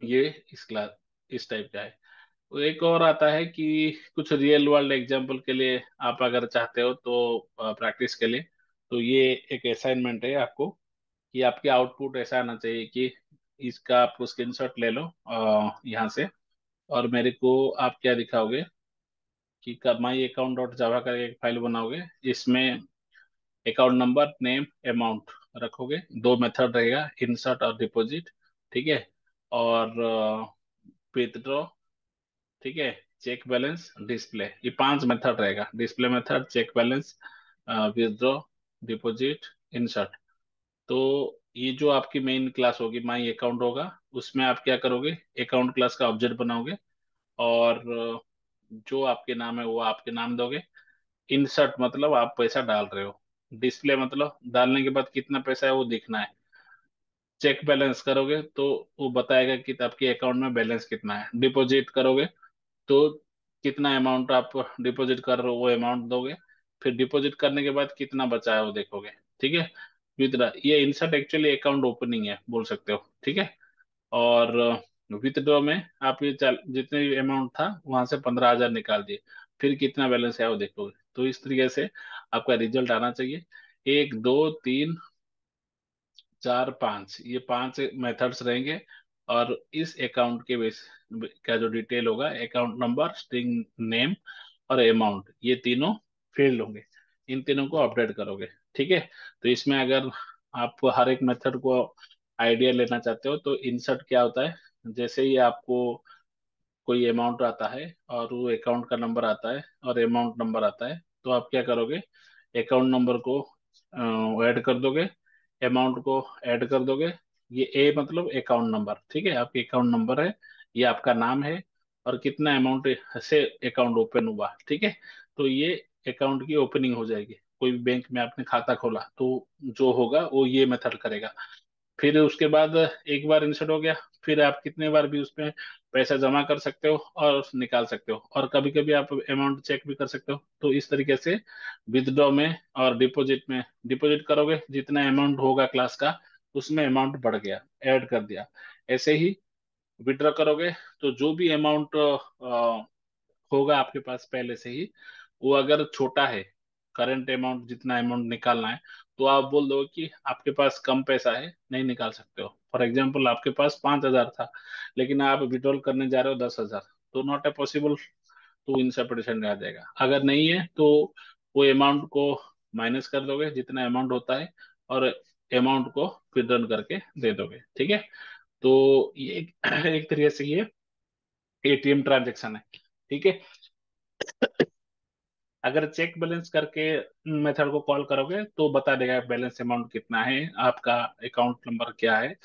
ये इस क्लास, इस टाइप का है। तो एक और आता है कि कुछ रियल वर्ल्ड एग्जांपल के लिए आप अगर चाहते हो तो प्रैक्टिस के लिए, तो ये एक असाइनमेंट है आपको, कि आपके आउटपुट ऐसा आना चाहिए कि इसका आप स्क्रीनशॉट ले लो यहाँ से, और मेरे को आप क्या दिखाओगे कि माई अकाउंट डॉट जावा का एक फाइल बनाओगे, इसमें अकाउंट नंबर, नेम, अमाउंट रखोगे, दो मेथड रहेगा, इंसर्ट और डिपॉजिट। ठीक है, और विथड्रॉ, ठीक है, चेक बैलेंस, डिस्प्ले, ये पांच मेथड रहेगा, display method, check balance, withdraw, deposit, insert. तो ये जो आपकी मेन क्लास होगी, माई अकाउंट होगा, उसमें आप क्या करोगे, अकाउंट क्लास का ऑब्जेक्ट बनाओगे, और जो आपके नाम है वो आपके नाम दोगे। इंसर्ट मतलब आप पैसा डाल रहे हो, डिस्प्ले मतलब डालने के बाद कितना पैसा है वो दिखना है, चेक बैलेंस करोगे तो वो बताएगा कि आपके अकाउंट में बैलेंस कितना है, डिपॉजिट करोगे तो कितना अमाउंट आप डिपॉजिट कर रहे हो वो अमाउंट दोगे, फिर डिपॉजिट करने के बाद कितना बचा है वो देखोगे। ठीक है, विथड्रॉ, ये इंसर्ट एक्चुअली अकाउंट ओपनिंग है बोल सकते हो। ठीक है, और विथड्रॉ में आप ये जितने भी अमाउंट था वहां से 15,000 निकाल दिए, फिर कितना बैलेंस है वो देखोगे। तो इस तरीके से आपका रिजल्ट आना चाहिए। एक, दो, तीन, चार, पांच, ये पांच मेथड्स रहेंगे, और इस अकाउंट के बेस का जो डिटेल होगा, अकाउंट नंबर, स्ट्रिंग नेम और अमाउंट, ये तीनों फील्ड होंगे, इन तीनों को अपडेट करोगे। ठीक है, तो इसमें अगर आप हर एक मेथड को आइडिया लेना चाहते हो, तो इंसर्ट क्या होता है, जैसे ही आपको कोई अमाउंट आता है और वो अकाउंट का नंबर आता है और अमाउंट नंबर आता है, तो आप क्या करोगे, अकाउंट नंबर को ऐड कर दोगे, अमाउंट को ऐड कर दोगे। ये ए मतलब अकाउंट नंबर, ठीक है, आपके अकाउंट नंबर है, ये आपका नाम है, और कितना अमाउंट से अकाउंट ओपन हुआ। ठीक है, तो ये अकाउंट की ओपनिंग हो जाएगी। कोई भी बैंक में आपने खाता खोला तो जो होगा वो ये मेथड करेगा। फिर उसके बाद एक बार इंसर्ट हो गया, फिर आप कितने बार भी उसमें पैसा जमा कर सकते हो और निकाल सकते हो, और कभी कभी आप अमाउंट चेक भी कर सकते हो। तो इस तरीके से विथड्रॉ में और डिपॉजिट में, डिपॉजिट करोगे जितना अमाउंट होगा क्लास का, उसमें अमाउंट बढ़ गया, ऐड कर दिया। ऐसे ही विड्रॉ करोगे, तो जो भी अमाउंट होगा आपके पास पहले से ही, वो अगर छोटा है, करंट अमाउंट जितना अमाउंट निकालना है, तो आप बोल दो कि आपके पास कम पैसा है, नहीं निकाल सकते हो। फॉर एग्जाम्पल आपके पास 5,000 था, लेकिन आप विड्रॉल करने जा रहे हो 10,000, तो नॉट ए पॉसिबल, तो इंसफिशिएंट आ जाएगा। अगर नहीं है तो वो अमाउंट को माइनस कर दोगे जितना अमाउंट होता है, और अमाउंट को विड्रॉल करके दे दोगे। ठीक है, तो ये एक तरीके से ये एटीएम ट्रांजेक्शन है। ठीक है, अगर चेक बैलेंस करके मेथड को कॉल करोगे तो बता देगा बैलेंस अमाउंट कितना है, आपका अकाउंट नंबर क्या है,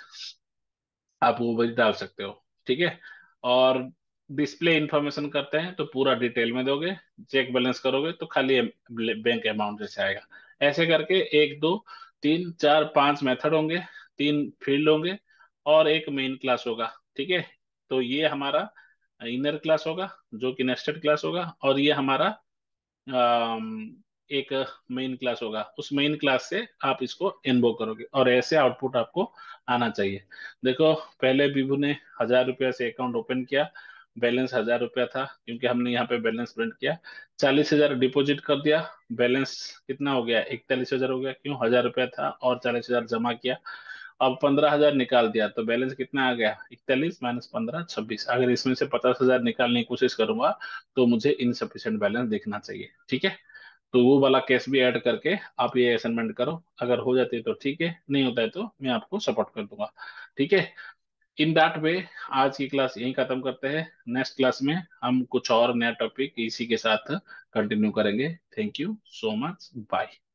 आप वो भी डाल सकते हो। ठीक है, और डिस्प्ले इंफॉर्मेशन करते हैं तो पूरा डिटेल में दोगे, चेक बैलेंस करोगे तो खाली बैंक अमाउंट जैसे आएगा। ऐसे करके एक, दो, तीन, चार, पांच मेथड होंगे, तीन फील्ड होंगे, और एक मेन क्लास होगा। ठीक है, तो ये हमारा इनर क्लास होगा जो कि नेस्टेड क्लास होगा, और ये हमारा एक मेन क्लास होगा। उस मेन क्लास से आप इसको इन्वोक करोगे, और ऐसे आउटपुट आपको आना चाहिए। देखो, पहले विभू ने 1,000 रुपया से अकाउंट ओपन किया, बैलेंस 1,000 रुपया था, क्योंकि हमने यहाँ पे बैलेंस प्रिंट किया। 40,000 डिपॉजिट कर दिया, बैलेंस कितना हो गया, 41,000 हो गया, क्यों, 1,000 रुपया था और 40,000 जमा किया। अब 15,000 निकाल दिया तो बैलेंस कितना आ गया, 41 - 15 26। अगर इसमें से 50,000 निकालने की कोशिश करूंगा तो मुझे इनसफिशियंट बैलेंस दिखना चाहिए, ठीक है। तो वो वाला केस भी ऐड करके आप ये असाइनमेंट करो, अगर हो जाती है तो ठीक है, नहीं होता है तो मैं आपको सपोर्ट कर दूंगा, ठीक है। इन दैट वे आज की क्लास यहीं खत्म करते हैं। नेक्स्ट क्लास में हम कुछ और नया टॉपिक इसी के साथ कंटिन्यू करेंगे। Thank you so much, bye.